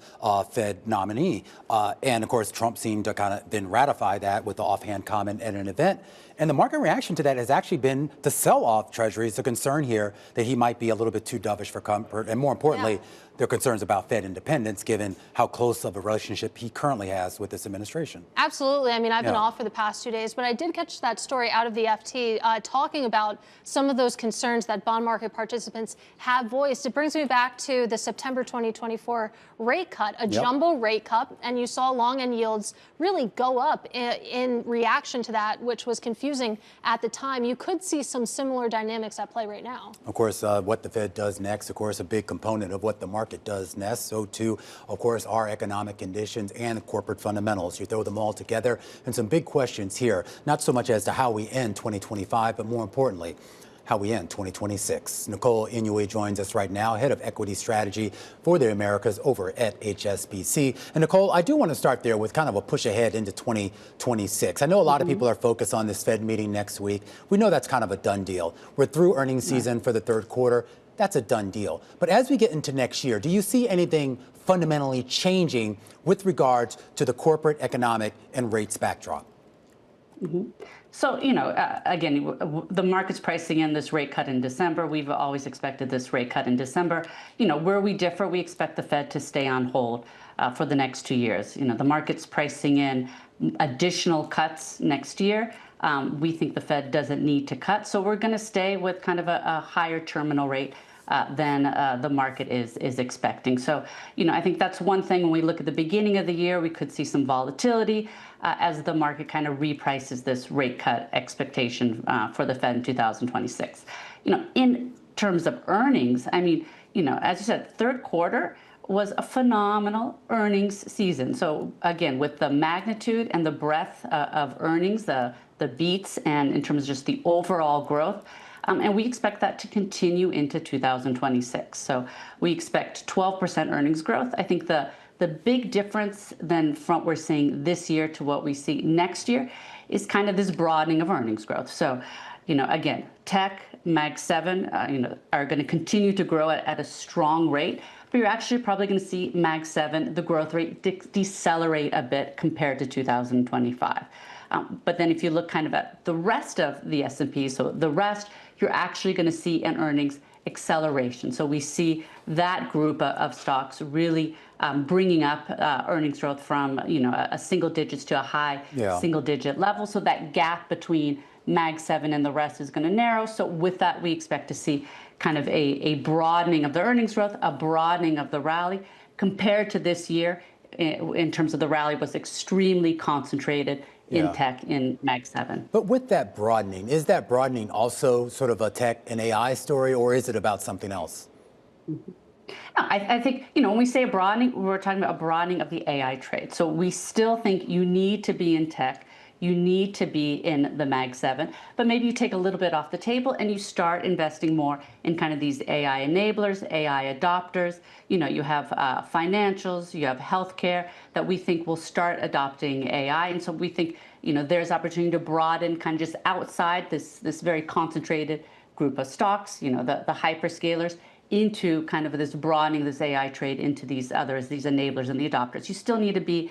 Speaker 2: Fed nominee. And of course, Trump seemed to kind of then ratify that with the offhand comment at an event. And the market reaction to that has actually been to sell off treasuries. The concern here that he might be a little bit too dovish for comfort. And more importantly, there are concerns about Fed independence, given how close of a relationship he currently has with this administration.
Speaker 3: Absolutely. I mean, I've been off for the past 2 days, but I did catch that story out of the FT talking about some of those concerns that bond market participants have voiced. It brings me back to the September 2024 rate cut, a jumbo rate cut, and you saw long end yields really go up in reaction to that, which was confusing at the time. You could see some similar dynamics at play right now.
Speaker 2: Of course, what the Fed does next, of course, a big component of what the market does next. So too, of course, our economic conditions and corporate fundamentals. You throw them all together, and some big questions here, not so much as to how we end 2025, but more importantly, how we end 2026. Nicole Inui joins us right now, head of equity strategy for the Americas over at HSBC. And Nicole, I do want to start there with kind of a push ahead into 2026. I know a lot of people are focused on this Fed meeting next week. We know that's kind of a done deal. We're through earnings season for the third quarter. That's a done deal. But as we get into next year, do you see anything fundamentally changing with regards to the corporate, economic, and rates backdrop?
Speaker 10: So, you know, again, the market's pricing in this rate cut in December. We've always expected this rate cut in December. You know, where we differ, we expect the Fed to stay on hold for the next 2 years. You know, the market's pricing in additional cuts next year. We think the Fed doesn't need to cut. So we're going to stay with kind of a higher terminal rate than the market is expecting. So, you know, I think that's one thing. When we look at the beginning of the year, we could see some volatility as the market kind of reprices this rate cut expectation for the Fed in 2026. You know, in terms of earnings, I mean, you know, as you said, third quarter was a phenomenal earnings season. So again, with the magnitude and the breadth of earnings, the beats, and in terms of just the overall growth, and we expect that to continue into 2026. So we expect 12% earnings growth. I think the big difference then from what we're seeing this year to what we see next year is kind of this broadening of earnings growth. So, you know, again, tech, Mag 7, you know, are going to continue to grow at a strong rate, but you're actually probably going to see Mag 7, the growth rate, decelerate a bit compared to 2025. But then if you look kind of at the rest of the S&P, so the rest, you're actually going to see an earnings acceleration. So we see that group of stocks really bringing up earnings growth from, you know, a single digits to a high single digit level. So that gap between Mag 7 and the rest is going to narrow. So with that, we expect to see kind of a broadening of the earnings growth, a broadening of the rally compared to this year. In terms of the rally, was extremely concentrated in tech in Mag 7.
Speaker 2: But with that broadening, is that broadening also sort of a tech and AI story, or is it about something else?
Speaker 10: No, I think, when we say a broadening, we're talking about a broadening of the AI trade. So we still think you need to be in tech. You need to be in the Mag 7, but maybe you take a little bit off the table and you start investing more in kind of these AI enablers, AI adopters. You have financials, you have healthcare that we think will start adopting AI. And so we think, there's opportunity to broaden kind of just outside this very concentrated group of stocks, the hyperscalers, into kind of this broadening this AI trade into these others, these enablers and the adopters. You still need to be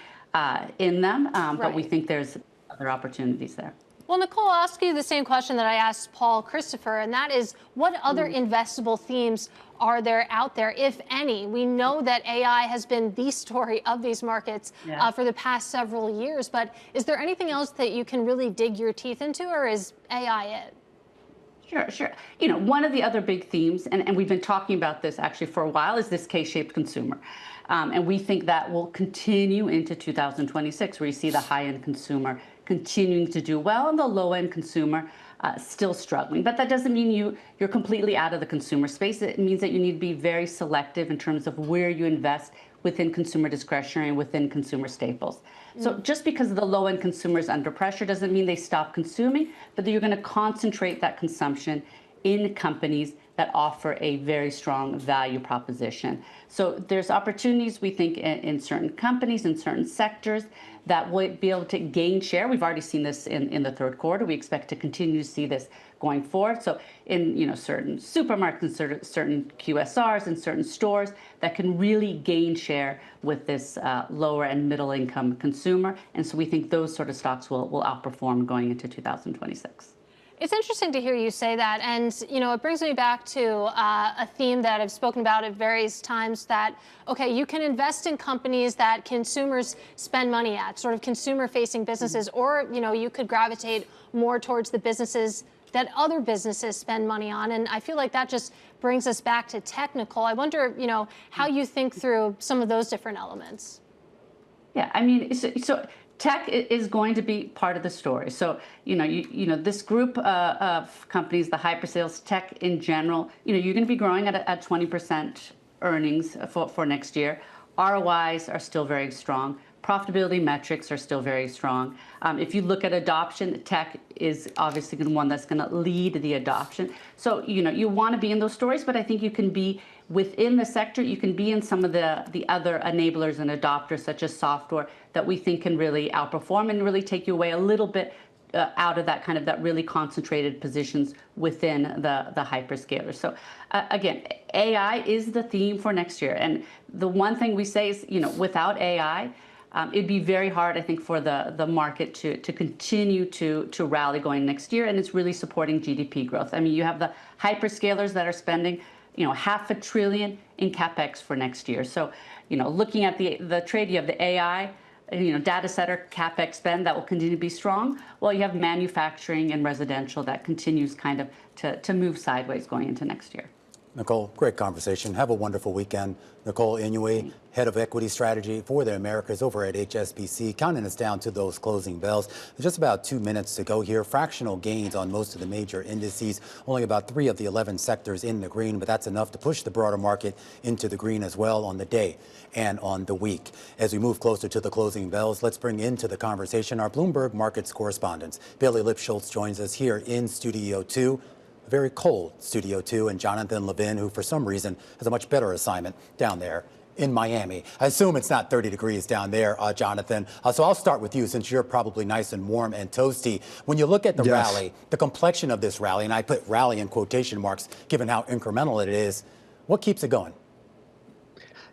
Speaker 10: in them, but we think there's other opportunities there.
Speaker 3: Well, Nicole, I'll ask you the same question that I asked Paul Christopher, and that is, what other investable themes are there out there, if any? We know that AI has been the story of these markets for the past several years, but is there anything else that you can really dig your teeth into, or is AI it?
Speaker 10: Sure. One of the other big themes, and we've been talking about this actually for a while, is this K-shaped consumer. And we think that will continue into 2026, where you see the high-end consumer continuing to do well and the low-end consumer still struggling. But that doesn't mean you're completely out of the consumer space. It means that you need to be very selective in terms of where you invest within consumer discretionary and within consumer staples. So just because the low-end consumer is under pressure doesn't mean they stop consuming, but that you're going to concentrate that consumption in companies that offer a very strong value proposition. So there's opportunities, we think, in certain companies, in certain sectors, that will be able to gain share. We've already seen this in the third quarter. We expect to continue to see this going forward. So in certain supermarkets, certain QSRs, and certain stores that can really gain share with this lower and middle income consumer. And so we think those sort of stocks will outperform going into 2026.
Speaker 3: It's interesting to hear you say that, and it brings me back to a theme that I've spoken about at various times, that, okay, you can invest in companies that consumers spend money at, sort of consumer-facing businesses, or, you could gravitate more towards the businesses that other businesses spend money on, and I feel like that just brings us back to technical. I wonder, how you think through some of those different elements.
Speaker 10: Yeah, I mean, so tech is going to be part of the story. So, this group of companies, the hyperscalers, tech in general, you're going to be growing at 20% earnings for next year. ROIs are still very strong. Profitability metrics are still very strong. If you look at adoption, tech is obviously the one that's going to lead the adoption. So, you want to be in those stories, but I think you can be within the sector. You can be in some of the other enablers and adopters, such as software, that we think can really outperform and really take you away a little bit out of that kind of that really concentrated positions within the hyperscalers. So again, AI is the theme for next year. And the one thing we say is, without AI, it'd be very hard, I think, for the market to continue to rally going next year. And it's really supporting GDP growth. I mean, you have the hyperscalers that are spending, $500 billion in CapEx for next year. So, looking at the trade, you have the AI, data center CapEx spend that will continue to be strong, while you have manufacturing and residential that continues kind of to move sideways going into next year.
Speaker 2: Nicole, great conversation. Have a wonderful weekend. Nicole Inui, Head of Equity Strategy for the Americas over at HSBC, counting us down to those closing bells. There's just about 2 minutes to go here. Fractional gains on most of the major indices, only about 3 of the 11 sectors in the green, but that's enough to push the broader market into the green as well on the day and on the week. As we move closer to the closing bells, let's bring into the conversation our Bloomberg Markets correspondents. Bailey Lipschultz joins us here in Studio 2. A very cold Studio 2, and Jonathan Levin, who for some reason has a much better assignment down there in Miami. I assume it's not 30 degrees down there, Jonathan. So I'll start with you, since you're probably nice and warm and toasty. When you look at the rally, the complexion of this rally, and I put rally in quotation marks given how incremental it is, what keeps it going?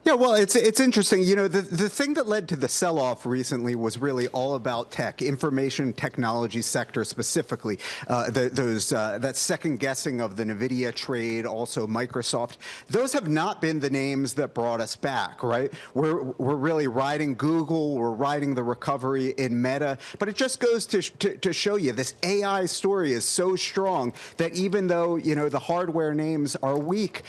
Speaker 11: Yeah, well, it's interesting. The thing that led to the sell-off recently was really all about tech, information technology sector specifically. That second guessing of the NVIDIA trade, also Microsoft. Those have not been the names that brought us back, right? We're really riding Google, we're riding the recovery in Meta, but it just goes to show you this AI story is so strong that even though the hardware names are weak,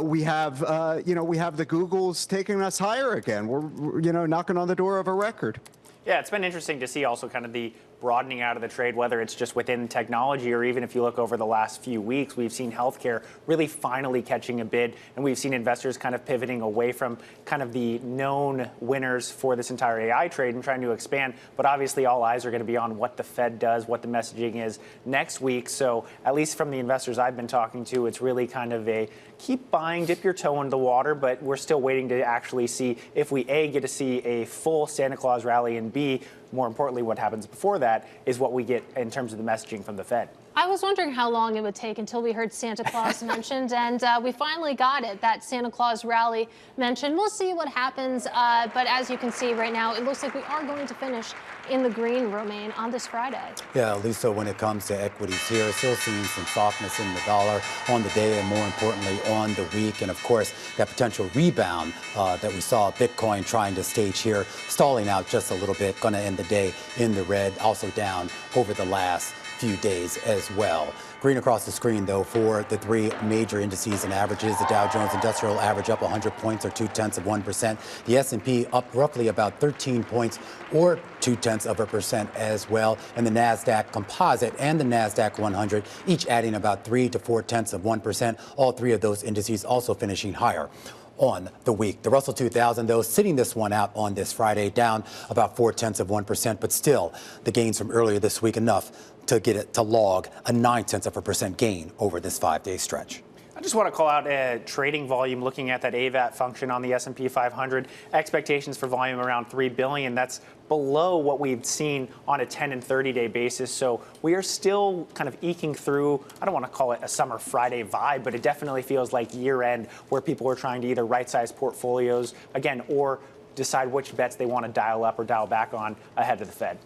Speaker 11: we have the Googles taking us higher again. We're knocking on the door of a record.
Speaker 12: Yeah, it's been interesting to see also kind of the broadening out of the trade, whether it's just within technology or even if you look over the last few weeks, we've seen healthcare really finally catching a bid, and we've seen investors kind of pivoting away from kind of the known winners for this entire AI trade and trying to expand. But obviously all eyes are going to be on what the Fed does, what the messaging is next week. So at least from the investors I've been talking to, it's really kind of a keep buying, dip your toe in the water, but we're still waiting to actually see if we A, get to see a full Santa Claus rally, and B, more importantly, what happens before that is what we get in terms of the messaging from the Fed.
Speaker 3: I was wondering how long it would take until we heard Santa Claus mentioned, and we finally got it, that Santa Claus rally mentioned. We'll see what happens, but as you can see right now, it looks like we are going to finish in the green, Romain, on this Friday.
Speaker 2: Yeah, at least so when it comes to equities here, still seeing some softness in the dollar on the day and more importantly on the week. And of course, that potential rebound that we saw Bitcoin trying to stage here, stalling out just a little bit, going to end the day in the red, also down over the last few days as well. Green across the screen, though, for the three major indices and averages. The Dow Jones Industrial average up 100 points, or 0.2%. The S&P up roughly about 13 points, or 0.2% as well. And the NASDAQ Composite and the NASDAQ 100 each adding about 3 to 0.4%. All three of those indices also finishing higher on the week. The Russell 2000, though, sitting this one out on this Friday, down about 0.4%, but still the gains from earlier this week enough to get it to log a 0.9% gain over this 5-day stretch.
Speaker 12: I just want to call out trading volume, looking at that AVAT function on the S&P 500. Expectations for volume around 3 billion. That's below what we've seen on a 10 and 30-day basis. So we are still kind of eking through, I don't want to call it a summer Friday vibe, but it definitely feels like year end where people are trying to either right-size portfolios, again, or decide which bets they want to dial up or dial back on ahead of the Fed.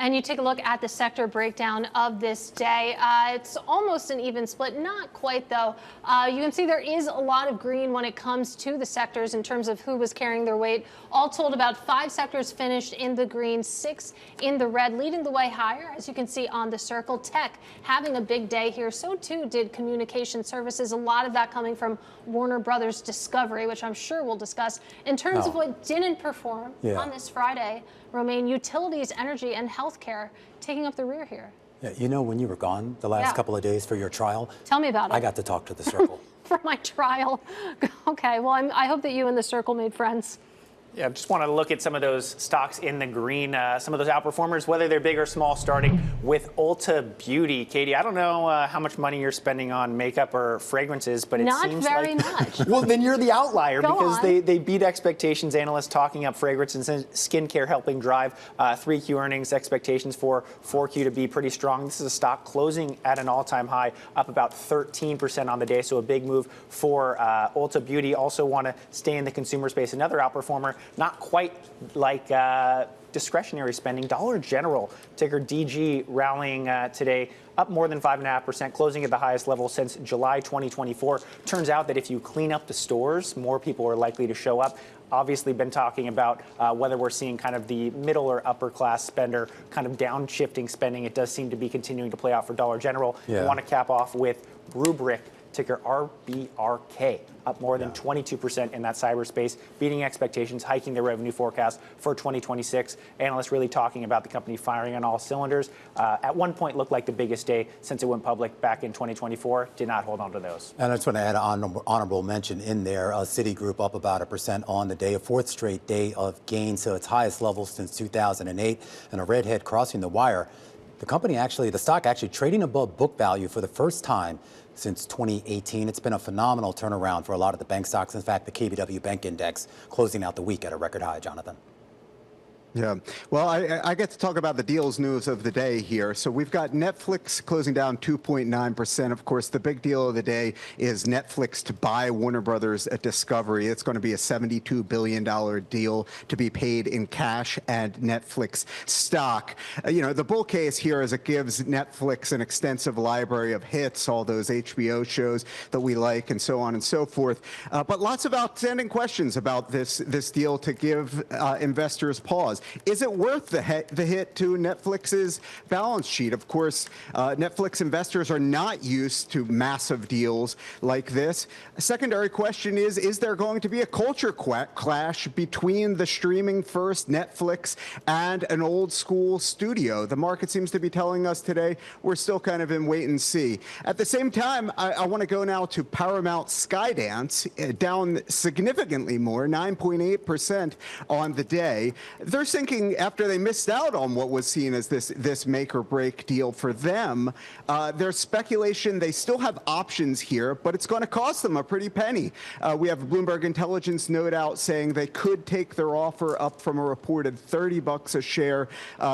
Speaker 3: And you take a look at the sector breakdown of this day. It's almost an even split, not quite though. You can see there is a lot of green when it comes to the sectors in terms of who was carrying their weight. All told, about 5 sectors finished in the green, 6 in the red, leading the way higher, as you can see on the circle. Tech having a big day here. So too did communication services. A lot of that coming from Warner Brothers Discovery, which I'm sure we'll discuss. In terms of what didn't perform on this Friday, Romain, utilities, energy, and healthcare taking up the rear here.
Speaker 2: Yeah, you know, when you were gone the last couple of days for your trial,
Speaker 3: tell me about it.
Speaker 2: I got to talk to the circle.
Speaker 3: For my trial. Okay, well, I hope that you and the circle made friends.
Speaker 12: Yeah, just want to look at some of those stocks in the green, some of those outperformers, whether they're big or small, starting with Ulta Beauty. Katie, I don't know how much money you're spending on makeup or fragrances, but it seems like... Not very much. Well, then you're the outlier because they beat expectations. Analysts talking up fragrance and skincare helping drive 3Q earnings expectations for 4Q to be pretty strong. This is a stock closing at an all-time high, up about 13% on the day, so a big move for Ulta Beauty. Also want to stay in the consumer space. Another outperformer, not quite like discretionary spending. Dollar General, ticker DG, rallying today, up more than 5.5%, closing at the highest level since July 2024. Turns out that if you clean up the stores, more people are likely to show up. Obviously been talking about whether we're seeing kind of the middle or upper class spender kind of downshifting spending. It does seem to be continuing to play out for Dollar General. I want to cap off with Rubrik, ticker RBRK, up more than 22% in that cyberspace, beating expectations, hiking their revenue forecast for 2026. Analysts really talking about the company firing on all cylinders. At one point looked like the biggest day since it went public back in 2024. Did not hold on to those.
Speaker 2: And I just want to add an honorable mention in there. Citigroup up about 1% on the day, a 4th straight day of gains, so its highest level since 2008, and a redhead crossing the wire. The stock actually trading above book value for the first time since 2018. It's been a phenomenal turnaround for a lot of the bank stocks. In fact, the KBW Bank Index closing out the week at a record high, Jonathan.
Speaker 11: Yeah, well, I get to talk about the deals news of the day here. So we've got Netflix closing down 2.9%. Of course, the big deal of the day is Netflix to buy Warner Brothers Discovery. It's going to be a $72 billion deal to be paid in cash and Netflix stock. You know, the bull case here is it gives Netflix an extensive library of hits, all those HBO shows that we like and so on and so forth. But lots of outstanding questions about this deal to give investors pause. sales. Is it worth the hit to Netflix's balance sheet? Of course, Netflix investors are not used to massive deals like this. A secondary question is there going to be a culture clash between the streaming-first Netflix and an old-school studio? The market seems to be telling us today we're still kind of in wait and see. At the same time, I want to go now to Paramount Skydance, down significantly more, 9.8% on the day. They're sinking after they missed out on what was seen as this make-or-break deal for them. There's speculation they still have options here, but it's going to cost them a pretty penny. We have a Bloomberg Intelligence note out saying they could take their offer up from a reported $30 a share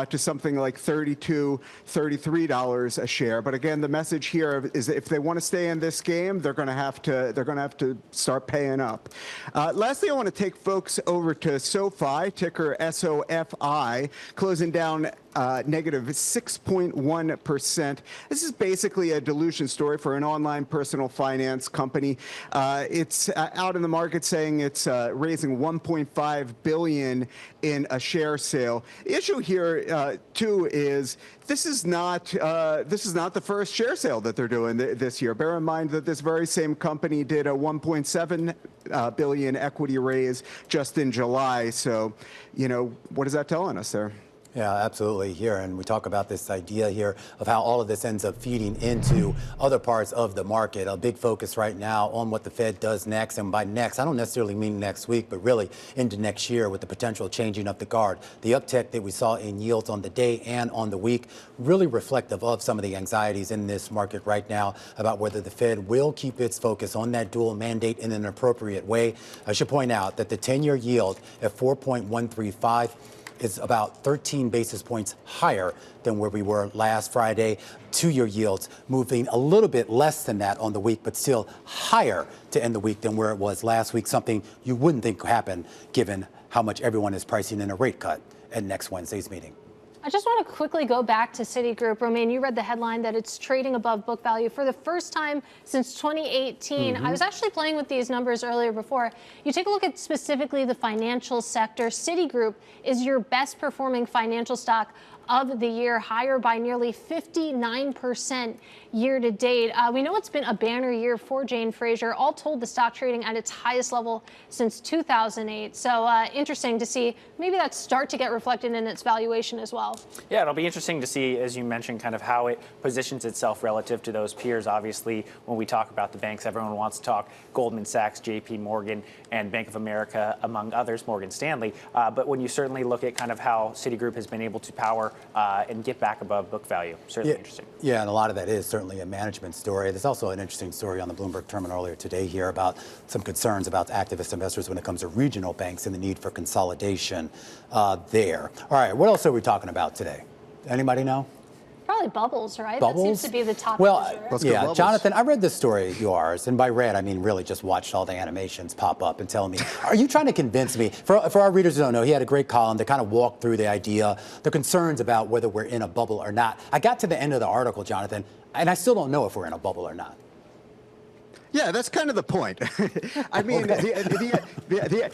Speaker 11: to something like $32, $33 a share. But again, the message here is that if they want to stay in this game, they're going to have to start paying up. Lastly, I want to take folks over to SoFi, ticker SOFI, closing down negative 6.1%. This is basically a dilution story for an online personal finance company. It's out in the market saying it's raising $1.5 billion in a share sale. The issue here, too, is this is not the first share sale that they're doing this year. Bear in mind that this very same company did a $1.7 billion equity raise just in July. So, what is that telling us there?
Speaker 2: Yeah, absolutely. Here, and we talk about this idea here of how all of this ends up feeding into other parts of the market. A big focus right now on what the Fed does next, and by next, I don't necessarily mean next week, but really into next year with the potential changing of the guard. The uptick that we saw in yields on the day and on the week really reflective of some of the anxieties in this market right now about whether the Fed will keep its focus on that dual mandate in an appropriate way. I should point out that the 10-year yield at 4.135 is about 13 basis points higher than where we were last Friday. Two-year yields moving a little bit less than that on the week, but still higher to end the week than where it was last week, something you wouldn't think could happen given how much everyone is pricing in a rate cut at next Wednesday's meeting.
Speaker 3: I just want to quickly go back to Citigroup. Romain, you read the headline that it's trading above book value for the first time since 2018. I was actually playing with these numbers earlier before. You take a look at specifically the financial sector. Citigroup is your best performing financial stock of the year, higher by nearly 59% year to date. We know it's been a banner year for Jane Fraser. All told, the stock trading at its highest level since 2008. So interesting to see maybe that start to get reflected in its valuation as well.
Speaker 12: Yeah, it'll be interesting to see, as you mentioned, kind of how it positions itself relative to those peers. Obviously, when we talk about the banks, everyone wants to talk Goldman Sachs, JP Morgan, and Bank of America, among others, Morgan Stanley. But when you certainly look at kind of how Citigroup has been able to power and get back above book value, certainly interesting.
Speaker 2: Yeah, and a lot of that is certainly a management story. There's also an interesting story on the Bloomberg terminal earlier today here about some concerns about activist investors when it comes to regional banks and the need for consolidation there. All right, what else are we talking about today? Anybody know?
Speaker 3: Probably bubbles, right?
Speaker 2: Bubbles?
Speaker 3: That seems to be the top
Speaker 2: issue. Yeah, Jonathan, I read this story of yours, and by read, I mean really just watched all the animations pop up and tell me, are you trying to convince me? For our readers who don't know, he had a great column that kind of walked through the idea, the concerns about whether we're in a bubble or not. I got to the end of the article, Jonathan, and I still don't know if we're in a bubble or not.
Speaker 11: Yeah, that's kind of the point. I mean, the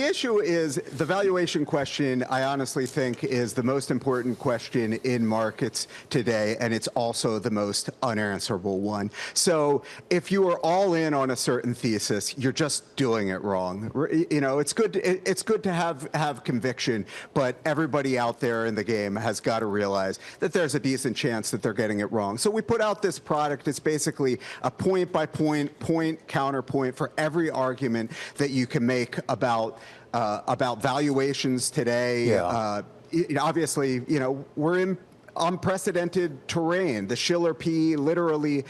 Speaker 11: issue is the valuation question, I honestly think, is the most important question in markets today, and it's also the most unanswerable one. So if you are all in on a certain thesis, you're just doing it wrong. It's good to have conviction, but everybody out there in the game has got to realize that there's a decent chance that they're getting it wrong. So we put out this product. It's basically a point-by-point, counterpoint for every argument that you can make about valuations today.
Speaker 2: Yeah.
Speaker 11: Obviously, we're in unprecedented terrain. The Shiller P literally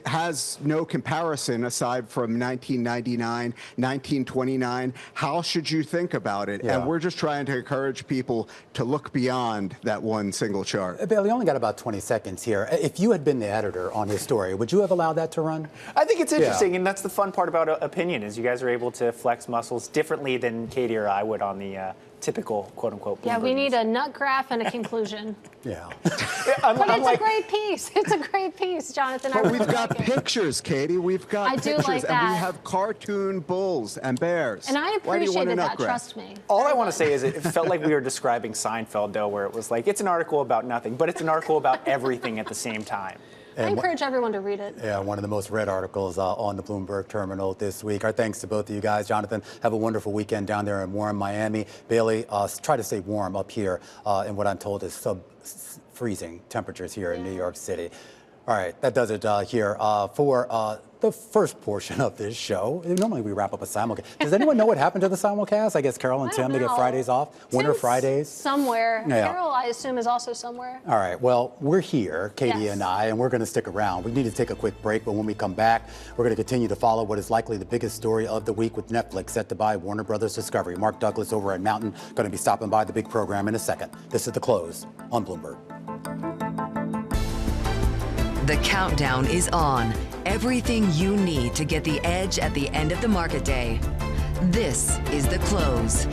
Speaker 11: has no comparison aside from 1999, 1929. How should you think about it?
Speaker 2: Yeah.
Speaker 11: And we're just trying to encourage people to look beyond that one single chart.
Speaker 2: Bill, we only got about 20 seconds here. If you had been the editor on his story, would you have allowed that to run?
Speaker 12: I think it's interesting, and that's the fun part about opinion, is you guys are able to flex muscles differently than Katie or I would on the typical quote-unquote Bloomberg.
Speaker 3: Yeah, we need a nut graph and a conclusion.
Speaker 2: Yeah.
Speaker 3: But it's a great piece. It's a great piece, Jonathan.
Speaker 11: But we've got pictures, Katie. We've got
Speaker 3: I do
Speaker 11: pictures,
Speaker 3: like
Speaker 11: and
Speaker 3: that.
Speaker 11: we have cartoon bulls and bears.
Speaker 3: And I
Speaker 11: Why do you want a
Speaker 3: appreciated
Speaker 11: nut
Speaker 3: that,
Speaker 11: graph?
Speaker 3: trust me.
Speaker 12: All I want to say is it felt like we were describing Seinfeld, though, where it was like, it's an article about nothing, but it's an article about everything at the same time.
Speaker 3: I encourage everyone to read it.
Speaker 2: Yeah, one of the most read articles on the Bloomberg terminal this week. Our thanks to both of you guys. Jonathan, have a wonderful weekend down there in warm Miami. Bailey, try to stay warm up here in what I'm told is sub-freezing temperatures here in New York City. All right, that does it here for the first portion of this show. Normally we wrap up a simulcast. Does anyone know what happened to the simulcast? I guess Carol and Tim, they get Fridays off. Winter Fridays.
Speaker 3: Somewhere.
Speaker 2: Yeah.
Speaker 3: Carol, I assume, is also somewhere.
Speaker 2: All right, well, we're here, Katie and I, and we're going to stick around. We need to take a quick break, but when we come back, we're going to continue to follow what is likely the biggest story of the week with Netflix set to buy Warner Brothers Discovery. Mark Douglas over at Mountain going to be stopping by the big program in a second. This is The Close on Bloomberg.
Speaker 1: The countdown is on. Everything you need to get the edge at the end of the market day. This is The Close.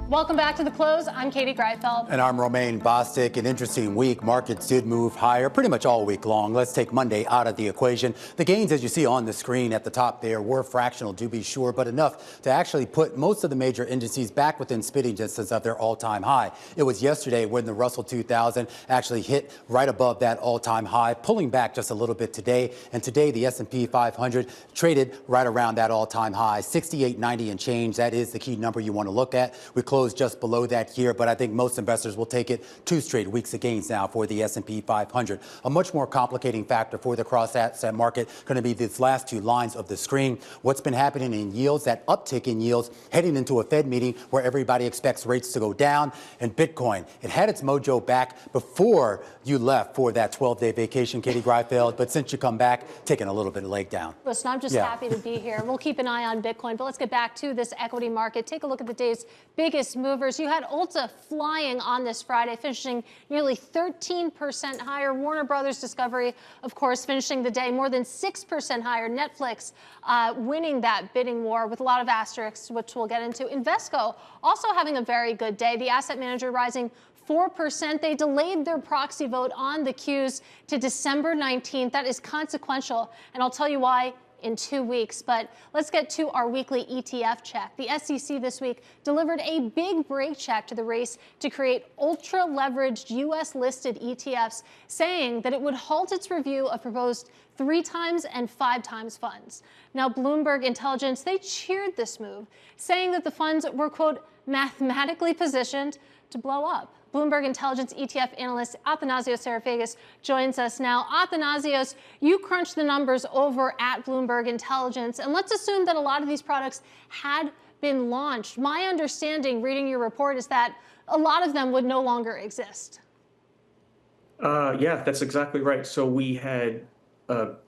Speaker 3: Welcome back to The Close. I'm Katie Greifeld.
Speaker 2: And I'm Romaine Bostic. An interesting week. Markets did move higher pretty much all week long. Let's take Monday out of the equation. The gains, as you see on the screen at the top there, were fractional, to be sure, but enough to actually put most of the major indices back within spitting distance of their all-time high. It was yesterday when the Russell 2000 actually hit right above that all-time high, pulling back just a little bit today. And today, the S&P 500 traded right around that all-time high, 68.90 and change. That is the key number you want to look at. We closed just below that here, but I think most investors will take it 2 straight weeks of gains now for the S&P 500. A much more complicating factor for the cross-asset market going to be these last 2 lines of the screen. What's been happening in yields, that uptick in yields heading into a Fed meeting where everybody expects rates to go down, and Bitcoin. It had its mojo back before you left for that 12-day vacation, Katie Greifeld, but since you come back, taking a little bit of leg down.
Speaker 3: Listen, I'm just happy to be here. We'll keep an eye on Bitcoin, but let's get back to this equity market. Take a look at the day's biggest movers. You had Ulta flying on this Friday, finishing nearly 13% higher. Warner Brothers Discovery, of course, finishing the day more than 6% higher. Netflix winning that bidding war with a lot of asterisks, which we'll get into. Invesco also having a very good day. The asset manager rising 4%. They delayed their proxy vote on the Qs to December 19th. That is consequential, and I'll tell you why in 2 weeks. But let's get to our weekly ETF check. The SEC this week delivered a big brake check to the race to create ultra-leveraged U.S.-listed ETFs, saying that it would halt its review of proposed 3 times and 5 times funds. Now, Bloomberg Intelligence, they cheered this move, saying that the funds were, quote, mathematically positioned to blow up. Bloomberg Intelligence ETF analyst Athanasios Psarofagis joins us now. Athanasios, you crunched the numbers over at Bloomberg Intelligence, and let's assume that a lot of these products had been launched. My understanding, reading your report, is that a lot of them would no longer exist.
Speaker 13: Yeah, that's exactly right. So we had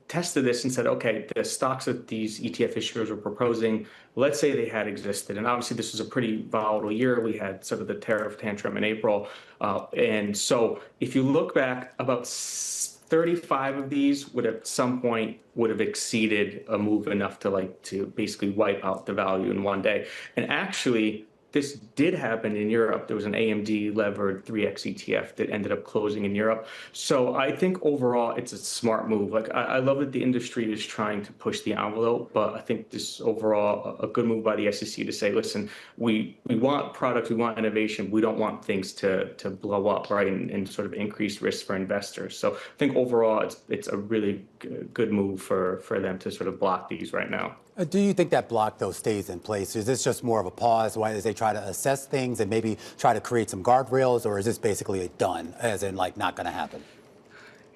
Speaker 13: tested this and said, okay, the stocks that these ETF issuers were proposing, let's say they had existed. And obviously this was a pretty volatile year. We had sort of the tariff tantrum in April. And so if you look back, about 35 of these would at some point would have exceeded a move enough to basically wipe out the value in one day. And actually, this did happen in Europe. There was an AMD levered 3x ETF that ended up closing in Europe. So I think overall it's a smart move. Like I love that the industry is trying to push the envelope, but I think this is overall a good move by the SEC to say, listen, we want products, we want innovation, we don't want things to blow up, right, and sort of increase risk for investors. So I think overall it's a really good move for them to sort of block these right now.
Speaker 2: Do you think that block, though, stays in place? Is this just more of a pause as they try to assess things and maybe try to create some guardrails, or is this basically a done, as in, like, not going to happen?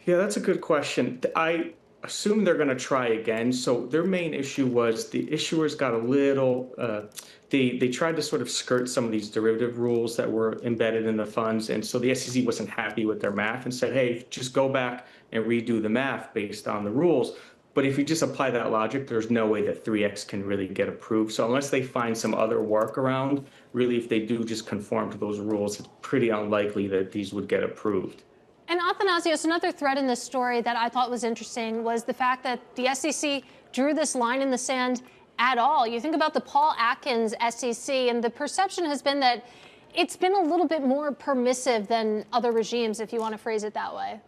Speaker 13: Yeah, that's a good question. I assume they're going to try again. So their main issue was the issuers got a little, they tried to sort of skirt some of these derivative rules that were embedded in the funds. And so the SEC wasn't happy with their math and said, hey, just go back and redo the math based on the rules. But if you just apply that logic, there's no way that 3X can really get approved. So unless they find some other workaround, really, if they do just conform to those rules, it's pretty unlikely that these would get approved.
Speaker 3: And Athanasios, another thread in this story that I thought was interesting was the fact that the SEC drew this line in the sand at all. You think about the Paul Atkins SEC, and the perception has been that it's been a little bit more permissive than other regimes, if you want to phrase it that way.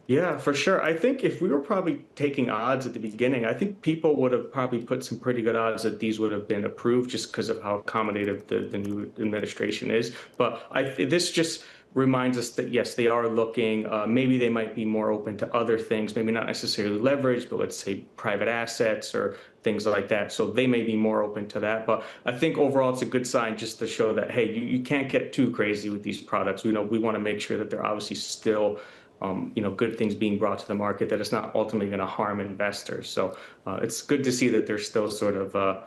Speaker 13: Yeah, for sure. I think if we were probably taking odds at the beginning, I think people would have probably put some pretty good odds that these would have been approved just because of how accommodative the new administration is. But this just reminds us that, yes, they are looking. Maybe they might be more open to other things, maybe not necessarily leverage, but let's say private assets or things like that. So they may be more open to that. But I think overall, it's a good sign just to show that, hey, you can't get too crazy with these products. We want to make sure that they're obviously still good things being brought to the market, that it's not ultimately going to harm investors. So it's good to see that they're still sort of,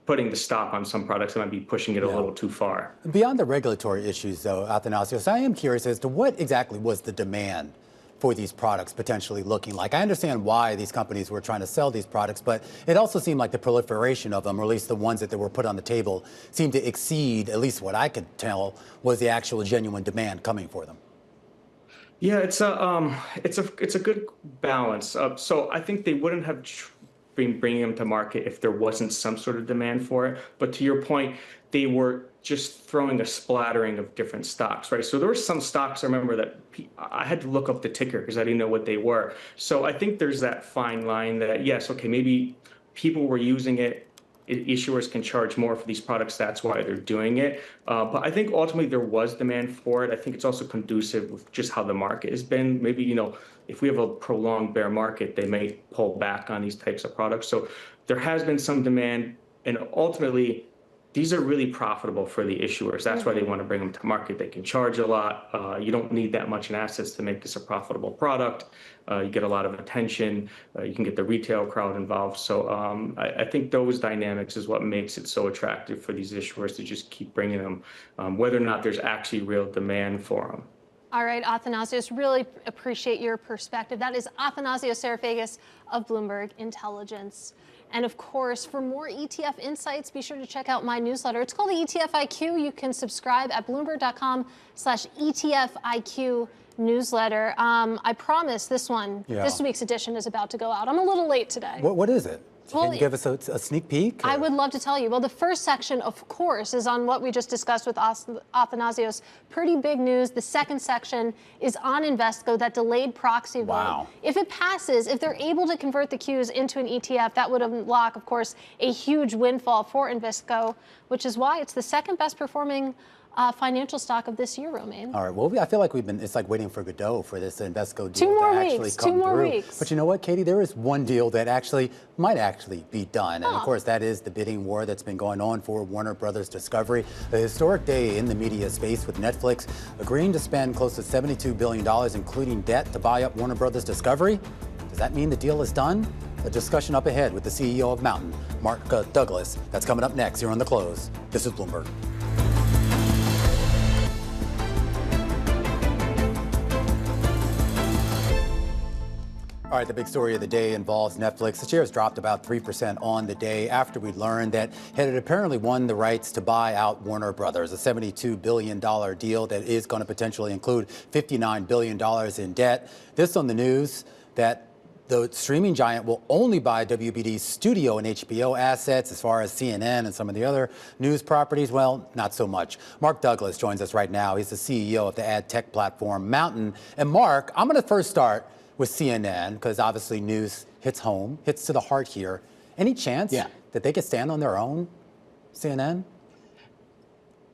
Speaker 13: putting the stop on some products that might be pushing it a little too far.
Speaker 2: Beyond the regulatory issues, though, Athanasios, I am curious as to what exactly was the demand for these products potentially looking like. I understand why these companies were trying to sell these products, but it also seemed like the proliferation of them, or at least the ones that were put on the table, seemed to exceed, at least what I could tell, was the actual genuine demand coming for them.
Speaker 13: Yeah, it's a good balance. So I think they wouldn't have been bringing them to market if there wasn't some sort of demand for it. But to your point, they were just throwing a splattering of different stocks, right? So there were some stocks, I remember, that I had to look up the ticker because I didn't know what they were. So I think there's that fine line that, yes, okay, maybe people were using it. Issuers can charge more for these products. That's why they're doing it. But I think ultimately there was demand for it. I think it's also conducive with just how the market has been. Maybe, if we have a prolonged bear market, they may pull back on these types of products. So there has been some demand. And ultimately, these are really profitable for the issuers. That's why they want to bring them to market. They can charge a lot. You don't need that much in assets to make this a profitable product. You get a lot of attention. You can get the retail crowd involved. So I think those dynamics is what makes it so attractive for these issuers to just keep bringing them, whether or not there's actually real demand for them.
Speaker 3: All right, Athanasios, really appreciate your perspective. That is Athanasios Psarofagis of Bloomberg Intelligence. And of course, for more ETF insights, be sure to check out my newsletter. It's called the ETF IQ. You can subscribe at bloomberg.com/ETF IQ newsletter. I promise this week's edition is about to go out. I'm a little late today.
Speaker 2: What is it?
Speaker 3: Well,
Speaker 2: can you give us a sneak peek?
Speaker 3: I would love to tell you. Well, the first section, of course, is on what we just discussed with Athanasios. Pretty big news. The second section is on Invesco, that delayed proxy vote.
Speaker 2: Wow.
Speaker 3: If it passes, if they're able to convert the Qs into an ETF, that would unlock, of course, a huge windfall for Invesco, which is why it's the second best performing financial stock of this year, Romaine.
Speaker 2: All right. Well, I feel like it's like waiting for Godot for this Invesco deal
Speaker 3: Two more
Speaker 2: to actually
Speaker 3: weeks.
Speaker 2: come
Speaker 3: 2 more
Speaker 2: through.
Speaker 3: weeks.
Speaker 2: But you know what, Katie? There is one deal that might actually be done. And of course, that is the bidding war that's been going on for Warner Brothers Discovery. A historic day in the media space with Netflix agreeing to spend close to $72 billion, including debt, to buy up Warner Brothers Discovery. Does that mean the deal is done? A discussion up ahead with the CEO of Mountain, Mark Douglas. That's coming up next here on The Close. This is Bloomberg. All right, the big story of the day involves Netflix. The shares dropped about 3% on the day after we learned that it had apparently won the rights to buy out Warner Brothers, a $72 billion deal that is going to potentially include $59 billion in debt. This on the news that the streaming giant will only buy WBD's studio and HBO assets. As far as CNN and some of the other news properties, well, not so much. Mark Douglas joins us right now. He's the CEO of the ad tech platform Mountain. And Mark, I'm going to first start with CNN, because obviously news hits home, hits to the heart here. Any chance that they could stand on their own, CNN?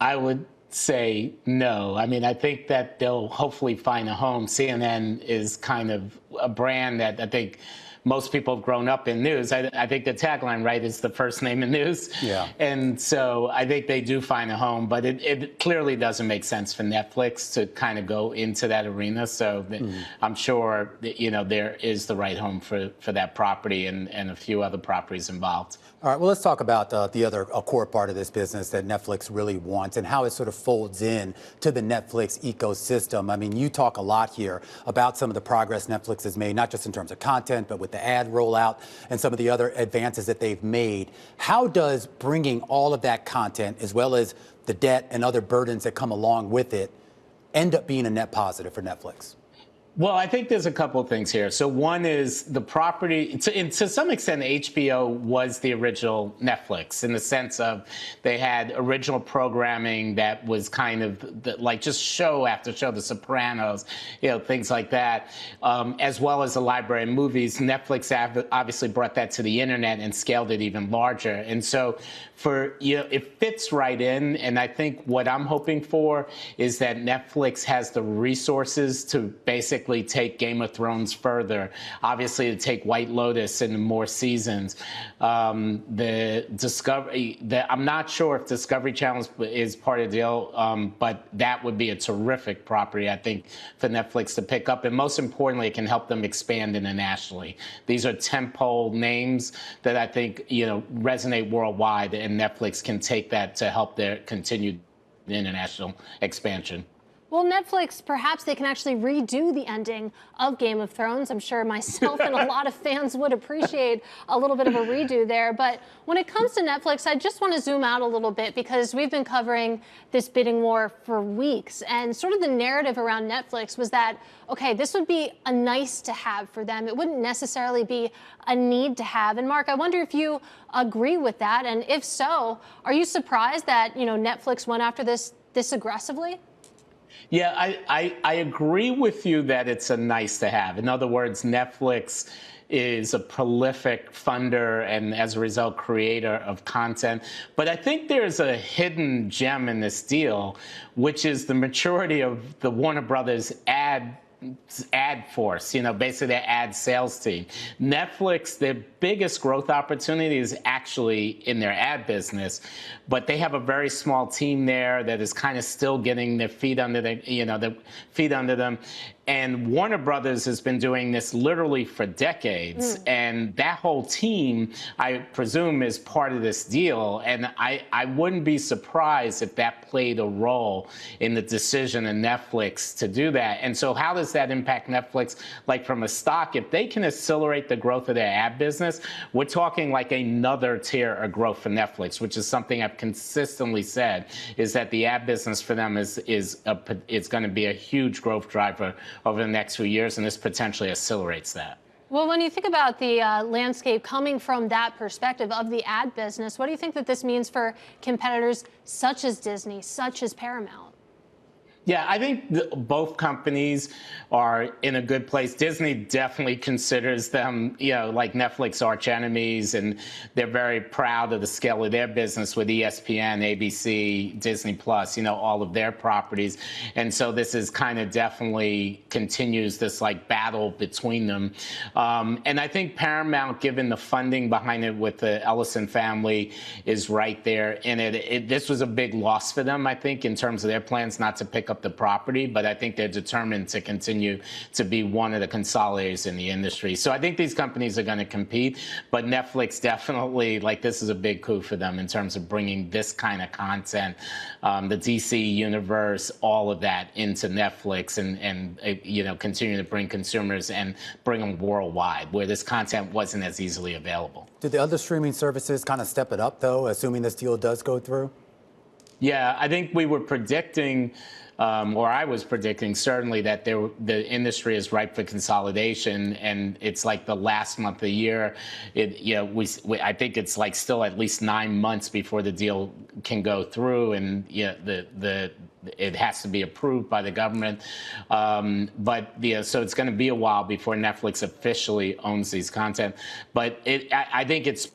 Speaker 14: I would say no. I mean, I think that they'll hopefully find a home. CNN is kind of a brand that I think most people have grown up in news. I think the tagline, right, is the first name in news. Yeah. And so I think they do find a home, but it clearly doesn't make sense for Netflix to kind of go into that arena. So I'm sure that, there is the right home for that property and a few other properties involved.
Speaker 2: All right, well, let's talk about a core part of this business that Netflix really wants and how it sort of folds in to the Netflix ecosystem. I mean, you talk a lot here about some of the progress Netflix has made, not just in terms of content, but with the ad rollout and some of the other advances that they've made. How does bringing all of that content, as well as the debt and other burdens that come along with it, end up being a net positive for Netflix?
Speaker 14: Well, I think there's a couple of things here. So one is the property, to some extent, HBO was the original Netflix in the sense of they had original programming that was kind of like just show after show, The Sopranos, things like that, as well as the library of movies. Netflix obviously brought that to the internet and scaled it even larger. And so it fits right in. And I think what I'm hoping for is that Netflix has the resources to basically take Game of Thrones further, obviously to take White Lotus into more seasons. I'm not sure if Discovery Channel is part of the deal, but that would be a terrific property, I think, for Netflix to pick up. And most importantly, it can help them expand internationally. These are tentpole names that I think, resonate worldwide, and Netflix can take that to help their continued international expansion.
Speaker 3: Well, Netflix, perhaps they can actually redo the ending of Game of Thrones. I'm sure myself and a lot of fans would appreciate a little bit of a redo there. But when it comes to Netflix, I just want to zoom out a little bit because we've been covering this bidding war for weeks. And sort of the narrative around Netflix was that, okay, this would be a nice to have for them. It wouldn't necessarily be a need to have. And Mark, I wonder if you agree with that. And if so, are you surprised that, Netflix went after this aggressively?
Speaker 14: Yeah, I agree with you that it's a nice to have. In other words, Netflix is a prolific funder and, as a result, creator of content. But I think there's a hidden gem in this deal, which is the maturity of the Warner Brothers ad force, basically their ad sales team. Netflix, their biggest growth opportunity is actually in their ad business, but they have a very small team there that is kind of still getting their feet under them. And Warner Brothers has been doing this literally for decades. And that whole team, I presume, is part of this deal. And I wouldn't be surprised if that played a role in the decision of Netflix to do that. And so how does that impact Netflix? Like from a stock, if they can accelerate the growth of their ad business, we're talking like another tier of growth for Netflix, which is something I've consistently said, is that the ad business for them is going to be a huge growth driver over the next few years, and this potentially accelerates that.
Speaker 3: Well, when you think about the landscape coming from that perspective of the ad business, what do you think that this means for competitors such as Disney, such as Paramount?
Speaker 14: Yeah, I think both companies are in a good place. Disney definitely considers them, like Netflix arch enemies, and they're very proud of the scale of their business with ESPN, ABC, Disney Plus, all of their properties. And so this is kind of definitely continues this like battle between them. And I think Paramount, given the funding behind it with the Ellison family, is right there in it. This was a big loss for them, I think, in terms of their plans not to pick up the property, but I think they're determined to continue to be one of the consolidators in the industry. So I think these companies are going to compete, but Netflix definitely, this is a big coup for them in terms of bringing this kind of content, the DC universe, all of that into Netflix and continue to bring consumers and bring them worldwide, where this content wasn't as easily available.
Speaker 2: Did the other streaming services kind of step it up, though, assuming this deal does go through?
Speaker 14: Yeah, I think we were predicting, or I was predicting certainly, that the industry is ripe for consolidation, and it's like the last month of the year. I think it's like still at least 9 months before the deal can go through, and it has to be approved by the government. So it's going to be a while before Netflix officially owns these content. But I think it's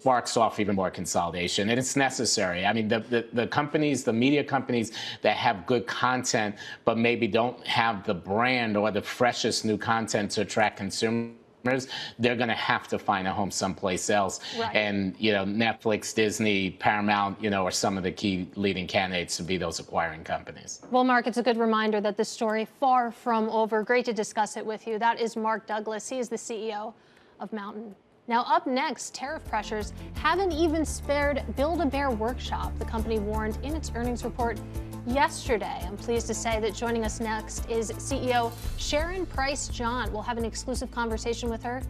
Speaker 14: sparks off even more consolidation, and it's necessary. I mean, the companies, the media companies that have good content but maybe don't have the brand or the freshest new content to attract consumers, they're going to have to find a home someplace else. Right. And Netflix, Disney, Paramount, are some of the key leading candidates to be those acquiring companies.
Speaker 3: Well, Mark, it's a good reminder that this story far from over. Great to discuss it with you. That is Mark Douglas. He is the CEO of Mountain. Now, up next, tariff pressures haven't even spared Build-A-Bear Workshop, the company warned in its earnings report yesterday. I'm pleased to say that joining us next is CEO Sharon Price-John. We'll have an exclusive conversation with her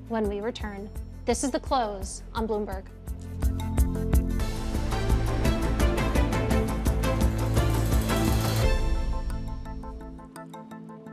Speaker 3: when we return. This is The Close on Bloomberg.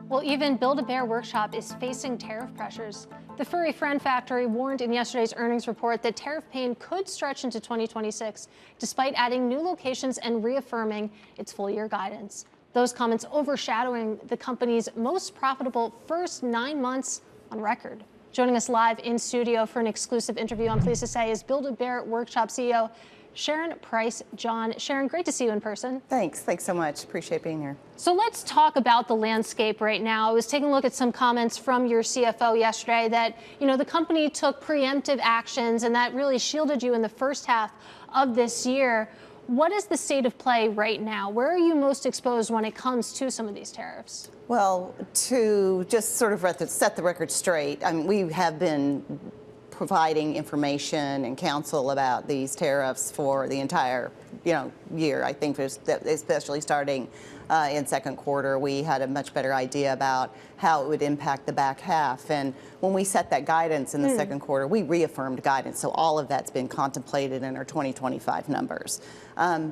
Speaker 3: Well, Well, even Build-A-Bear Workshop is facing tariff pressures. The Furry Friend Factory warned in yesterday's earnings report that tariff pain could stretch into 2026, despite adding new locations and reaffirming its full-year guidance. Those comments overshadowing the company's most profitable first 9 months on record. Joining us live in studio for an exclusive interview, I'm pleased to say, is Build-A-Bear Workshop CEO Sharon Price-John. Sharon, great to see you in person.
Speaker 15: Thanks so much. Appreciate being here.
Speaker 3: So let's talk about the landscape right now. I was taking a look at some comments from your CFO yesterday that, the company took preemptive actions and that really shielded you in the first half of this year. What is the state of play right now? Where are you most exposed when it comes to some of these tariffs?
Speaker 15: Well, to just sort of set the record straight, I mean, we have been providing information and counsel about these tariffs for the entire, year. I think especially starting in second quarter, we had a much better idea about how it would impact the back half. And when we set that guidance in the second quarter, we reaffirmed guidance. So all of that's been contemplated in our 2025 numbers.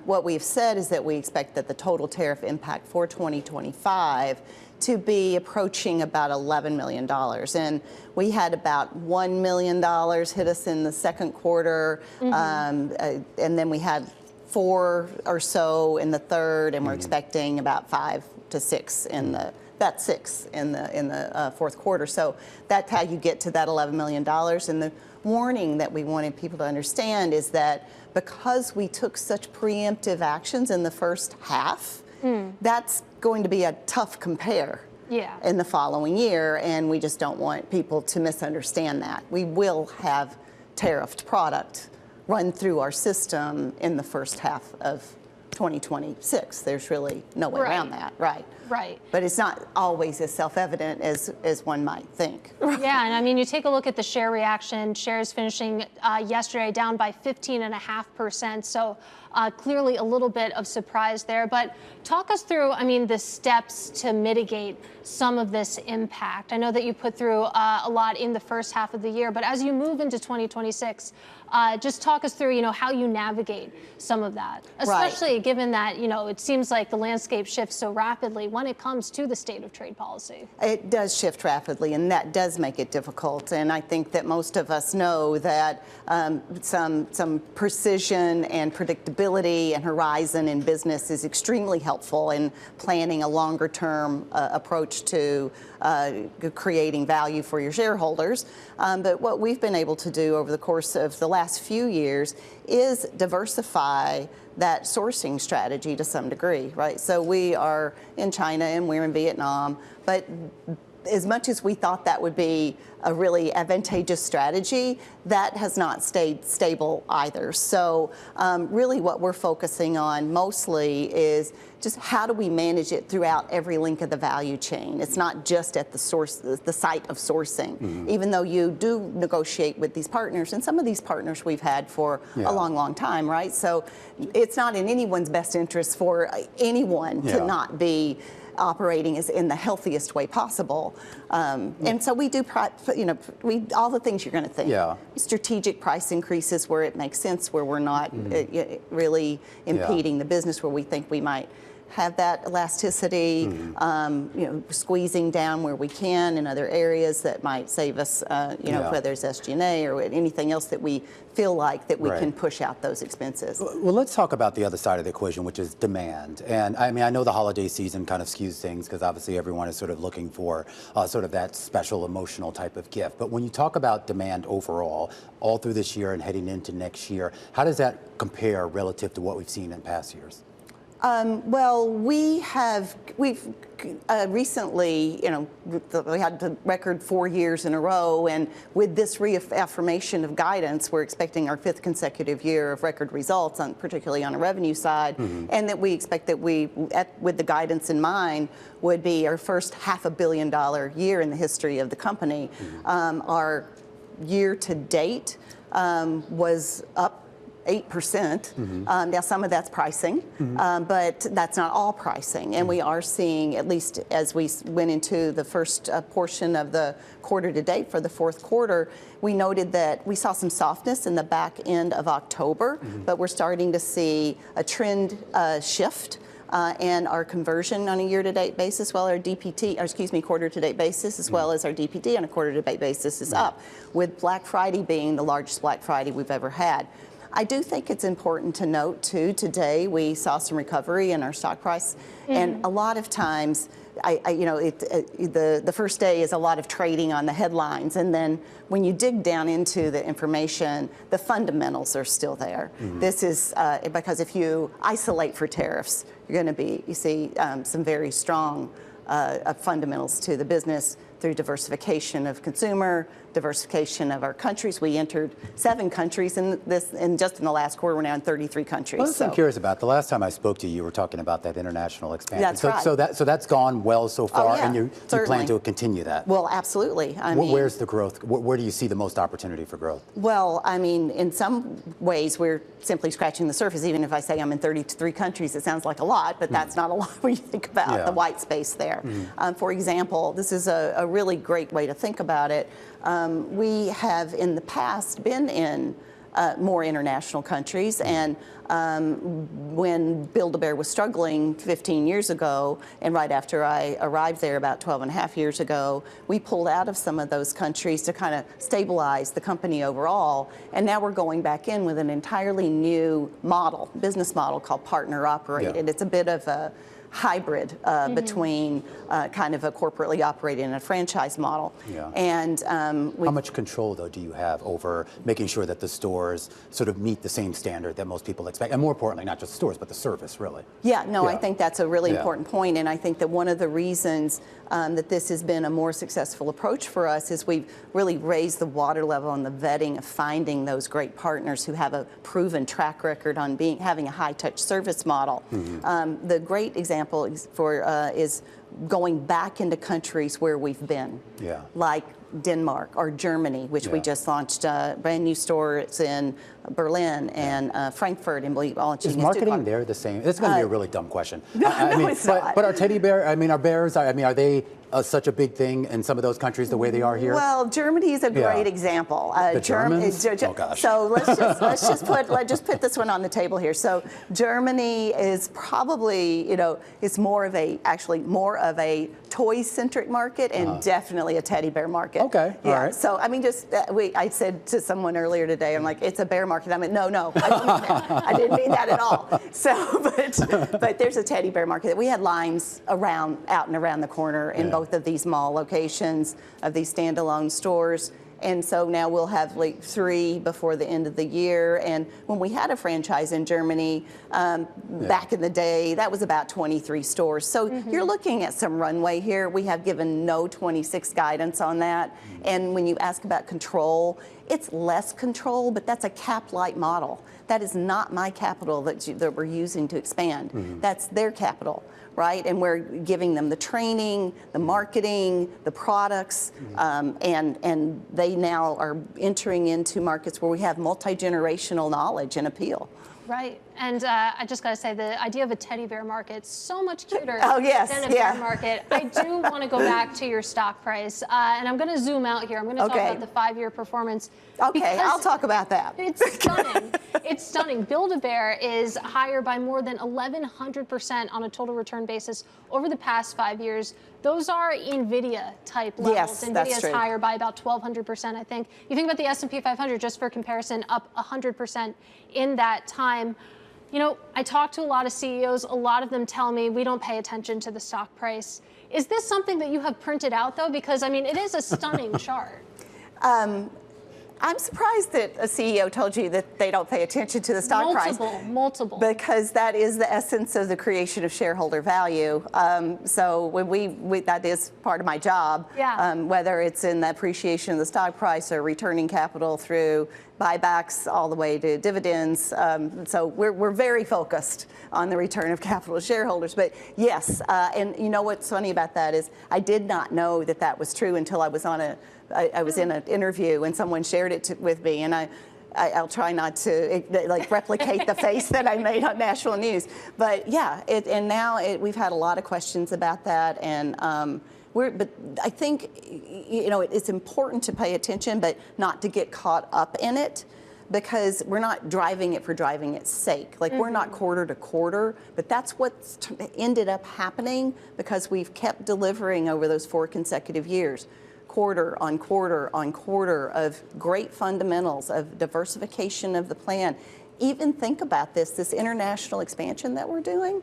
Speaker 15: What we've said is that we expect that the total tariff impact for 2025 to be approaching about $11 million. And we had about $1 million hit us in the second quarter. And then we had 4 or so in the third, and we're expecting about 5 to 6 in the fourth quarter. So that's how you get to that $11 million. And the warning that we wanted people to understand is that because we took such preemptive actions in the first half, that's going to be a tough compare in the following year, and we just don't want people to misunderstand that. We will have tariffed product run through our system in the first half of 2026. There's really no way around that, right? But it's not always as self-evident as one might think.
Speaker 3: Yeah, and I mean, you take a look at the share reaction. Shares finishing yesterday down by 15.5%. So clearly a little bit of surprise there. But talk us through, the steps to mitigate some of this impact. I know that you put through a lot in the first half of the year, but as you move into 2026, just talk us through, how you navigate some of that, especially given that, it seems like the landscape shifts so rapidly when it comes to the state of trade policy.
Speaker 15: It does shift rapidly, and that does make it difficult. And I think that most of us know that some precision and predictability and horizon in business is extremely helpful in planning a longer-term approach to creating value for your shareholders. But what we've been able to do over the course of the last few years is diversify that sourcing strategy to some degree, right? So we are in China and we're in Vietnam, but as much as we thought that would be a really advantageous strategy, that has not stayed stable either. So really what we're focusing on mostly is just how do we manage it throughout every link of the value chain. It's not just at the source, the site of sourcing, even though you do negotiate with these partners, and some of these partners we've had for a long, long time, right? So it's not in anyone's best interest for anyone to not be operating is in the healthiest way possible. And so we do, all the things you're going to think. Strategic price increases where it makes sense, where we're not really impeding the business, where we think we might have that elasticity, squeezing down where we can in other areas that might save us, whether it's SG&A or anything else that we feel like that we can push out those expenses.
Speaker 2: Well, let's talk about the other side of the equation, which is demand. And I know the holiday season kind of skews things because obviously everyone is sort of looking for sort of that special emotional type of gift. But when you talk about demand overall, all through this year and heading into next year, how does that compare relative to what we've seen in past years?
Speaker 15: Well, we've recently, we had the record 4 years in a row, and with this reaffirmation of guidance, we're expecting our 5th consecutive year of record results, particularly on the revenue side, and that we expect that with the guidance in mind, would be our first $500 million year in the history of the company. Our year to date was up 8%. Now, some of that's pricing, but that's not all pricing. And we are seeing, at least as we went into the first portion of the quarter to date for the fourth quarter, we noted that we saw some softness in the back end of October, but we're starting to see a trend shift and our conversion on a year-to-date basis, well, our DPT, or excuse me, quarter-to-date basis, as well as our DPT on a quarter-to-date basis is up, with Black Friday being the largest Black Friday we've ever had. I do think it's important to note, too, today we saw some recovery in our stock price, and a lot of times, the first day is a lot of trading on the headlines, and then when you dig down into the information, the fundamentals are still there. This is because if you isolate for tariffs, you're going to you see some very strong fundamentals to the business through diversification of consumer, diversification of our countries. We entered 7 countries and just in the last quarter, we're now in 33 countries.
Speaker 2: Well, I'm curious about. The last time I spoke to you, you were talking about that international expansion.
Speaker 15: That's right.
Speaker 2: So that's gone well so far,
Speaker 15: yeah,
Speaker 2: and you plan to continue that.
Speaker 15: Well, absolutely. I mean,
Speaker 2: where's the growth? Where do you see the most opportunity for growth?
Speaker 15: Well, I mean, in some ways, we're simply scratching the surface. Even if I say I'm in 33 countries, it sounds like a lot, but that's not a lot when you think about the white space there. For example, this is a really great way to think about it. We have in the past been in more international countries, and when Build-A-Bear was struggling 15 years ago, and right after I arrived there about 12 and a half years ago, we pulled out of some of those countries to kind of stabilize the company overall, and now we're going back in with an entirely new business model called partner operated. It's a bit of a hybrid between kind of a corporately operated and a franchise model. And
Speaker 2: how much control, though, do you have over making sure that the stores sort of meet the same standard that most people expect? And more importantly, not just the stores, but the service, really.
Speaker 15: I think that's a really important point. And I think that one of the reasons that this has been a more successful approach for us is we've really raised the water level on the vetting of finding those great partners who have a proven track record on having a high-touch service model. The great example is going back into countries where we've been, like Denmark or Germany, which we just launched brand new stores in Berlin and Frankfurt, and we're launching.
Speaker 2: Is marketing there the same? It's going to be a really dumb question.
Speaker 15: No, it's not.
Speaker 2: But our teddy bear, our bears, are they such a big thing in some of those countries the way they are here?
Speaker 15: Well, Germany is a great example.
Speaker 2: The Germans? Oh gosh.
Speaker 15: So let's just put this one on the table here. So Germany is probably, it's more of a toy-centric market and definitely a teddy bear market.
Speaker 2: Okay.
Speaker 15: Yeah.
Speaker 2: All right.
Speaker 15: So I mean, I said to someone earlier today, I'm like, it's a bear market. I mean, no, I don't mean that. I didn't mean that at all. So, but there's a teddy bear market. We had lines out and around the corner in both of these mall locations of these standalone stores. And so now we'll have like 3 before the end of the year. And when we had a franchise in Germany back in the day, that was about 23 stores. So you're looking at some runway here. We have given no 26 guidance on that. And when you ask about control, it's less control, but that's a cap-light model. That is not my capital that we're using to expand. That's their capital. Right, and we're giving them the training, the marketing, the products, and they now are entering into markets where we have multi-generational knowledge and appeal.
Speaker 3: Right, and I just got to say, the idea of a teddy bear market is so much cuter than a bear market. I do want to go back to your stock price, and I'm going to zoom out here. I'm going to talk about the 5-year performance.
Speaker 15: Okay, I'll talk about that.
Speaker 3: It's stunning. It's stunning. Build-A-Bear is higher by more than 1,100% on a total return basis over the past 5 years. Those are NVIDIA-type levels.
Speaker 15: Yes,
Speaker 3: NVIDIA is higher by about 1,200%, I think. You think about the S&P 500, just for comparison, up 100% in that time. I talk to a lot of CEOs. A lot of them tell me we don't pay attention to the stock price. Is this something that you have printed out, though? Because, I mean, it is a stunning chart.
Speaker 15: I'm surprised that a CEO told you that they don't pay attention to the stock price.
Speaker 3: Multiple.
Speaker 15: Because that is the essence of the creation of shareholder value. So when that is part of my job, whether it's in the appreciation of the stock price or returning capital through buybacks all the way to dividends. So we're very focused on the return of capital to shareholders. But yes, and you know what's funny about that is I did not know that was true until I was I was in an interview and someone shared it with me, and I'll try not to replicate the face that I made on national news. But yeah, we've had a lot of questions about that, and but I think it's important to pay attention, but not to get caught up in it. because we're not driving it for driving its sake. Like we're not quarter to quarter, but that's what's ended up happening because we've kept delivering over those 4 consecutive years. Quarter on quarter on quarter of great fundamentals, of diversification of the plan. Even think about this international expansion that we're doing,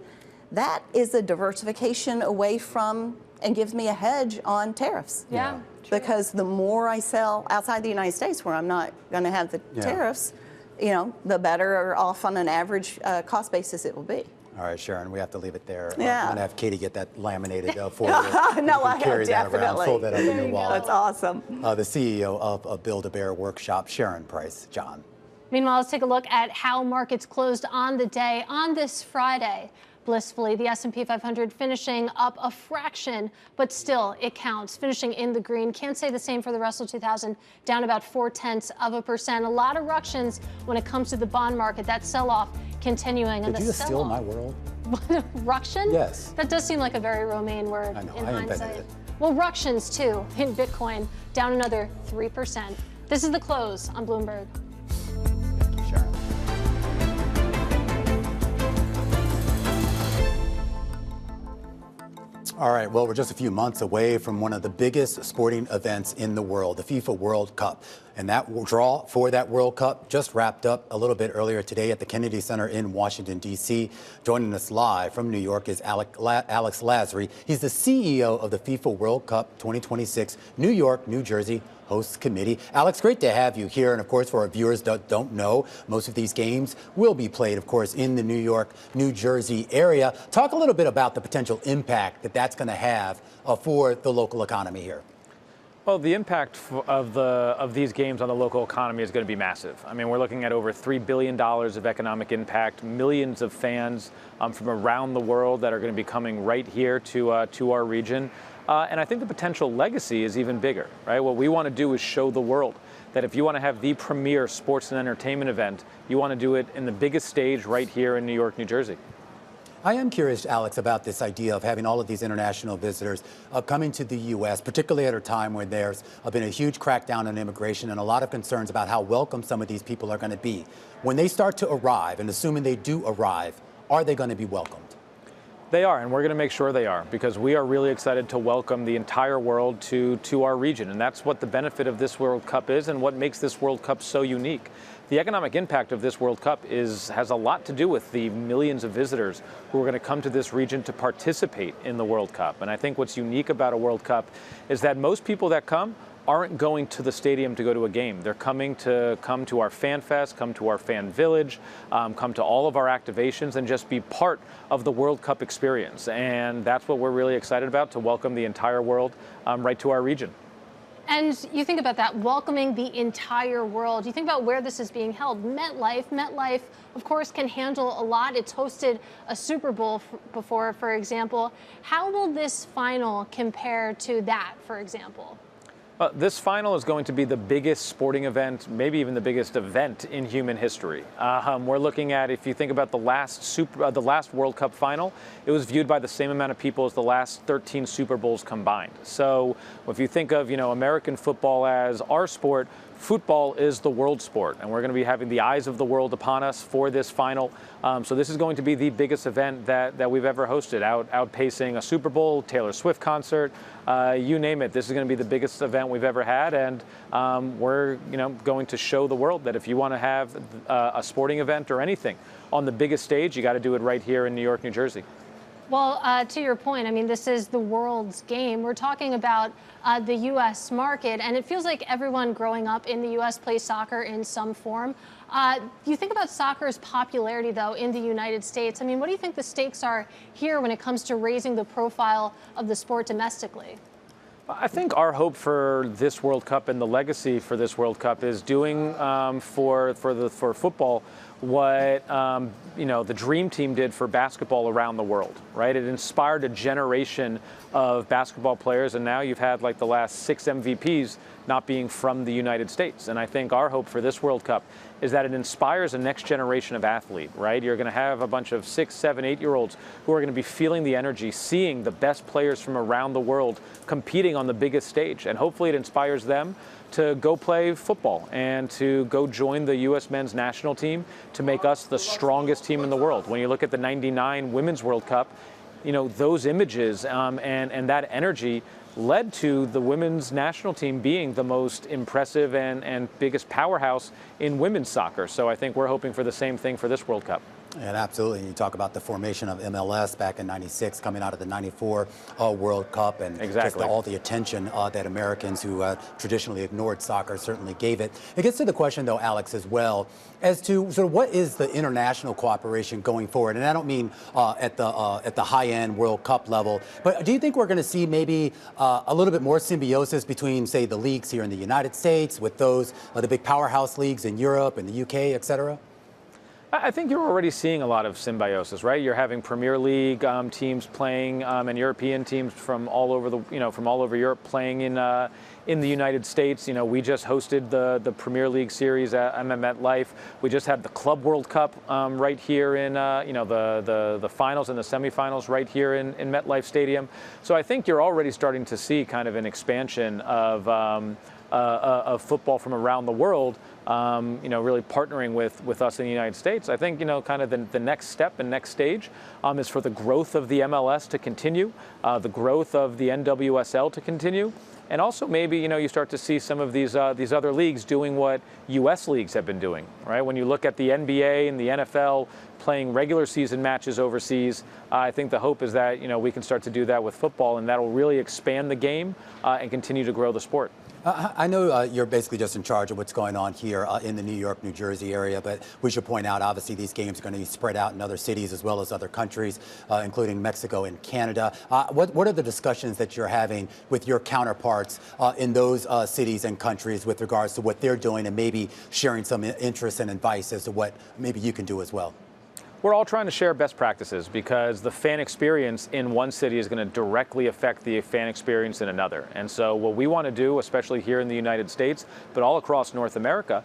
Speaker 15: that is a diversification away from and gives me a hedge on tariffs.
Speaker 3: Yeah.
Speaker 15: Because the more I sell outside the United States where I'm not going to have the tariffs, you know, the better off on an average cost basis it will be.
Speaker 2: All right, Sharon, we have to leave it there.
Speaker 15: Yeah.
Speaker 2: I'm going to have Katie get that laminated for you.
Speaker 15: No, I
Speaker 2: carry that
Speaker 15: definitely.
Speaker 2: around, fold that up in your wallet.
Speaker 15: That's awesome.
Speaker 2: The CEO of Build-A-Bear Workshop, Sharon Price. John.
Speaker 3: Meanwhile, let's take a look at how markets closed on the day on this Friday. Blissfully, the S&P 500 finishing up a fraction, but still it counts, finishing in the green. Can't say the same for the Russell 2000, down about 0.4%. A lot of ructions when it comes to the bond market. That sell-off continuing.
Speaker 2: Did you just steal my world?
Speaker 3: Ruction?
Speaker 2: Yes.
Speaker 3: That does seem like a very Romaine word.
Speaker 2: I know,
Speaker 3: in
Speaker 2: I invented
Speaker 3: hindsight.
Speaker 2: it.
Speaker 3: Well, ructions too in Bitcoin, down another 3%. This is the close on Bloomberg.
Speaker 2: All right, well, we're just a few months away from one of the biggest sporting events in the world, the FIFA World Cup. And that draw for that World Cup just wrapped up a little bit earlier today at the Kennedy Center in Washington, D.C. Joining us live from New York is Alex Lasry. He's the CEO of the FIFA World Cup 2026 New York, New Jersey Hosts Committee. Alex, great to have you here. And of course, for our viewers that don't know, most of these games will be played, of course, in the New York, New Jersey area. Talk a little bit about the potential impact that that's going to have for the local economy here.
Speaker 16: Well, the impact of these games on the local economy is going to be massive. I mean, we're looking at over $3 billion of economic impact, millions of fans from around the world that are going to be coming right here to our region. And I think the potential legacy is even bigger, right? What we want to do is show the world that if you want to have the premier sports and entertainment event, you want to do it in the biggest stage right here in New York, New Jersey.
Speaker 2: I am curious, Alex, about this idea of having all of these international visitors coming to the U.S., particularly at a time when there's been a huge crackdown on immigration and a lot of concerns about how welcome some of these people are going to be. When they start to arrive, and assuming they do arrive, are they going to be welcomed?
Speaker 16: They are, and we're going to make sure they are, because we are really excited to welcome the entire world to our region. And that's what the benefit of this World Cup is and what makes this World Cup so unique. The economic impact of this World Cup has a lot to do with the millions of visitors who are going to come to this region to participate in the World Cup. And I think what's unique about a World Cup is that most people that come aren't going to the stadium to go to a game. They're come to our fan fest, come to our fan village, come to all of our activations and just be part of the World Cup experience. And that's what we're really excited about, to welcome the entire world right to our region.
Speaker 3: And you think about that, welcoming the entire world. You think about where this is being held. MetLife, of course, can handle a lot. It's hosted a Super Bowl before, for example. How will this final compare to that, for example?
Speaker 16: This final is going to be the biggest sporting event, maybe even the biggest event in human history. We're looking at, if you think about the last World Cup final, it was viewed by the same amount of people as the last 13 Super Bowls combined. So if you think of, American football as our sport, football is the world sport, and we're going to be having the eyes of the world upon us for this final. So this is going to be the biggest event that we've ever hosted, outpacing a Super Bowl, Taylor Swift concert, you name it. This is going to be the biggest event we've ever had, and we're going to show the world that if you want to have a sporting event or anything on the biggest stage, you got to do it right here in New York, New Jersey.
Speaker 3: Well, to your point, I mean, this is the world's game. We're talking about the U.S. market, and it feels like everyone growing up in the U.S. plays soccer in some form. You think about soccer's popularity, though, in the United States. I mean, what do you think the stakes are here when it comes to raising the profile of the sport domestically?
Speaker 16: I think our hope for this World Cup and the legacy for this World Cup is doing for football what the Dream Team did for basketball around the world, right? It inspired a generation of basketball players, and now you've had like the last 6 MVPs not being from the United States. And I think our hope for this World Cup is that it inspires a next generation of athlete, right? You're going to have a bunch of 6, 7, 8-year-olds who are going to be feeling the energy, seeing the best players from around the world competing on the biggest stage. And hopefully it inspires them to go play football and to go join the U.S. men's national team to make us the strongest team in the world. When you look at the '99 Women's World Cup, you know, those images and that energy led to the women's national team being the most impressive and biggest powerhouse in women's soccer. So I think we're hoping for the same thing for this World Cup.
Speaker 2: And absolutely. And you talk about the formation of MLS back in '96, coming out of the '94 World Cup, and just all the attention that Americans who traditionally ignored soccer certainly gave it. It gets to the question, though, Alex, as well, as to sort of what is the international cooperation going forward? And I don't mean at the high-end World Cup level, but do you think we're going to see maybe a little bit more symbiosis between, say, the leagues here in the United States with those the big powerhouse leagues in Europe and the UK, et cetera?
Speaker 16: I think you're already seeing a lot of symbiosis, right? You're having Premier League teams playing and European teams from all over from all over Europe playing in the United States. You know, we just hosted the Premier League series at MetLife. We just had the Club World Cup right here in the finals and the semifinals right here in MetLife Stadium. So I think you're already starting to see kind of an expansion of football from around the world. Really partnering with us in the United States. I think, kind of the next step and next stage is for the growth of the MLS to continue, the growth of the NWSL to continue, and also maybe, you start to see some of these other leagues doing what U.S. leagues have been doing, right? When you look at the NBA and the NFL playing regular season matches overseas, I think the hope is that, we can start to do that with football, and that'll really expand the game and continue to grow the sport.
Speaker 2: I know you're basically just in charge of what's going on here in the New York, New Jersey area, but we should point out, obviously, these games are going to be spread out in other cities as well as other countries, including Mexico and Canada. What are the discussions that you're having with your counterparts in those cities and countries with regards to what they're doing and maybe sharing some interest and advice as to what maybe you can do as well?
Speaker 16: We're all trying to share best practices because the fan experience in one city is going to directly affect the fan experience in another. And so what we want to do, especially here in the United States, but all across North America,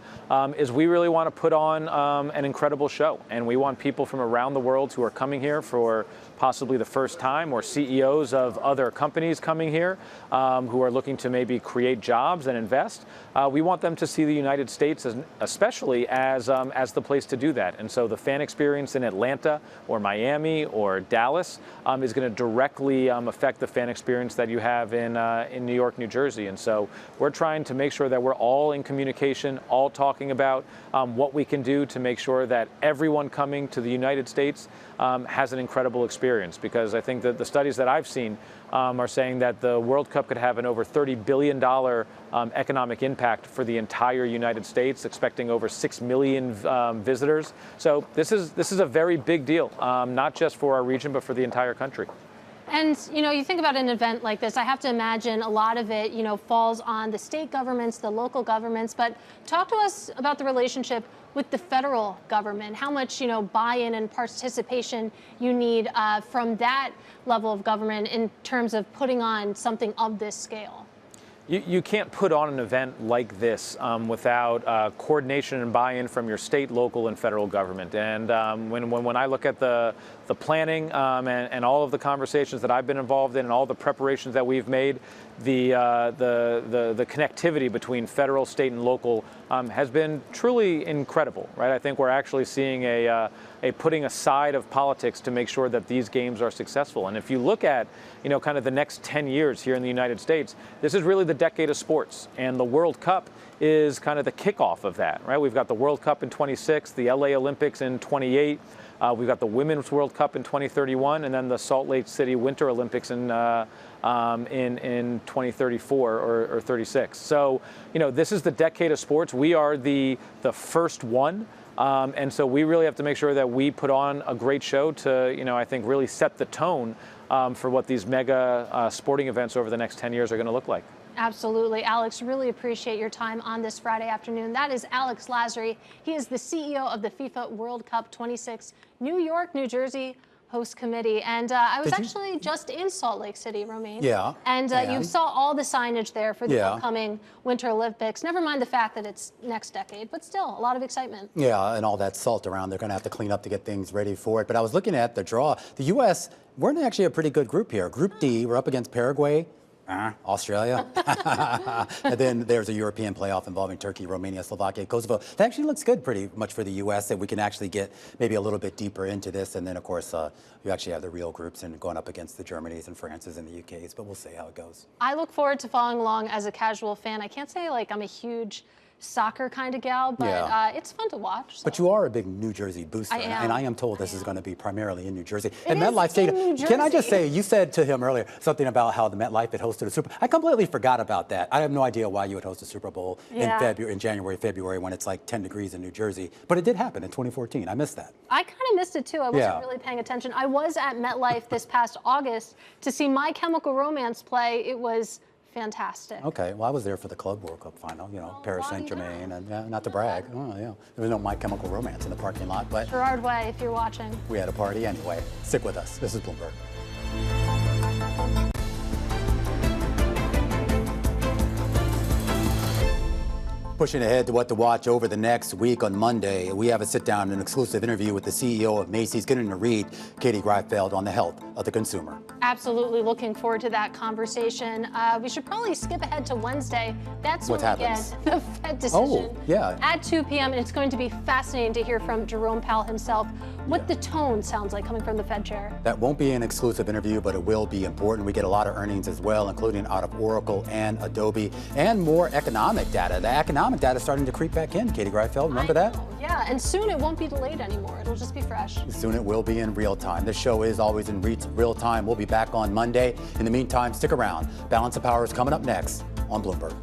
Speaker 16: is we really want to put on an incredible show. And we want people from around the world who are coming here for possibly the first time, or CEOs of other companies coming here who are looking to maybe create jobs and invest. We want them to see the United States especially as the place to do that. And so the fan experience in Atlanta or Miami or Dallas is going to directly affect the fan experience that you have in New York, New Jersey. And so we're trying to make sure that we're all in communication, all talking about what we can do to make sure that everyone coming to the United States has an incredible experience. Because I think that the studies that I've seen are saying that the World Cup could have an over $30 billion economic impact for the entire United States, expecting over 6 million visitors. So this is a very big deal, not just for our region, but for the entire country.
Speaker 3: And, you think about an event like this, I have to imagine a lot of it, falls on the state governments, the local governments. But talk to us about the relationship with the federal government, how much, buy-in and participation you need from that level of government in terms of putting on something of this scale.
Speaker 16: You can't put on an event like this without coordination and buy-in from your state, local, and federal government. And when I look at the planning and all of the conversations that I've been involved in and all the preparations that we've made, the connectivity between federal, state, and local has been truly incredible, right? I think we're actually seeing a putting aside of politics to make sure that these games are successful. And if you look at, kind of the next 10 years here in the United States, this is really the decade of sports. And the World Cup is kind of the kickoff of that, right? We've got the World Cup in 26, the LA Olympics in 28. We've got the Women's World Cup in 2031, and then the Salt Lake City Winter Olympics in 2034 or 36. So, this is the decade of sports. We are the first one. And so we really have to make sure that we put on a great show to, I think, really set the tone for what these mega sporting events over the next 10 years are going to look like.
Speaker 3: Absolutely. Alex, really appreciate your time on this Friday afternoon. That is Alex Lasry. He is the CEO of the FIFA World Cup 26, New York, New Jersey. host committee. And I was actually just in Salt Lake City, Romain.
Speaker 2: Yeah.
Speaker 3: And you saw all the signage there for the upcoming Winter Olympics. Never mind the fact that it's next decade, but still a lot of excitement.
Speaker 2: Yeah, and all that salt around. They're going to have to clean up to get things ready for it. But I was looking at the draw. The U.S., we're in actually a pretty good group here. Group D, we're up against Paraguay, Australia. And then there's a European playoff involving Turkey, Romania, Slovakia, Kosovo. That actually looks good pretty much for the U.S. that we can actually get maybe a little bit deeper into this. And then, of course, you actually have the real groups and going up against the Germanys and Frances and the UKs. But we'll see how it goes.
Speaker 3: I look forward to following along as a casual fan. I can't say like I'm a huge soccer kind of gal, but it's fun to watch. So.
Speaker 2: But you are a big New Jersey booster,
Speaker 3: I am.
Speaker 2: and I am told this is going to be primarily in New Jersey.
Speaker 3: It
Speaker 2: And
Speaker 3: is
Speaker 2: MetLife
Speaker 3: in
Speaker 2: Stadium.
Speaker 3: New Jersey.
Speaker 2: Can I just say, you said to him earlier something about how the MetLife had hosted a Super Bowl. I completely forgot about that. I have no idea why you would host a Super Bowl in January, February, when it's like 10 degrees in New Jersey. But it did happen in 2014. I missed that.
Speaker 3: I kind of missed it too. I wasn't really paying attention. I was at MetLife this past August to see My Chemical Romance play. It was fantastic.
Speaker 2: Okay, well, I was there for the Club World Cup final, you know, Paris Saint-Germain, and not to brag. Oh, yeah. There was no My Chemical Romance in the parking lot, but
Speaker 3: Gerard Way, if you're watching.
Speaker 2: We had a party anyway. Stick with us. This is Bloomberg. Pushing ahead to what to watch over the next week on Monday, we have a sit-down, an exclusive interview with the CEO of Macy's, getting to read Katie Greifeld on the health of the consumer. Absolutely looking forward to that conversation. We should probably skip ahead to Wednesday. That's when we get the Fed decision at 2 p.m. And it's going to be fascinating to hear from Jerome Powell himself what the tone sounds like coming from the Fed chair. That won't be an exclusive interview, but it will be important. We get a lot of earnings as well, including out of Oracle and Adobe, and more economic data. The economic data is starting to creep back in, Katie Greifeld. Remember that? Yeah, and soon it won't be delayed anymore. It'll just be fresh. Soon it will be in real time. This show is always in real time. We'll be back on Monday. In the meantime, stick around. Balance of Power is coming up next on Bloomberg.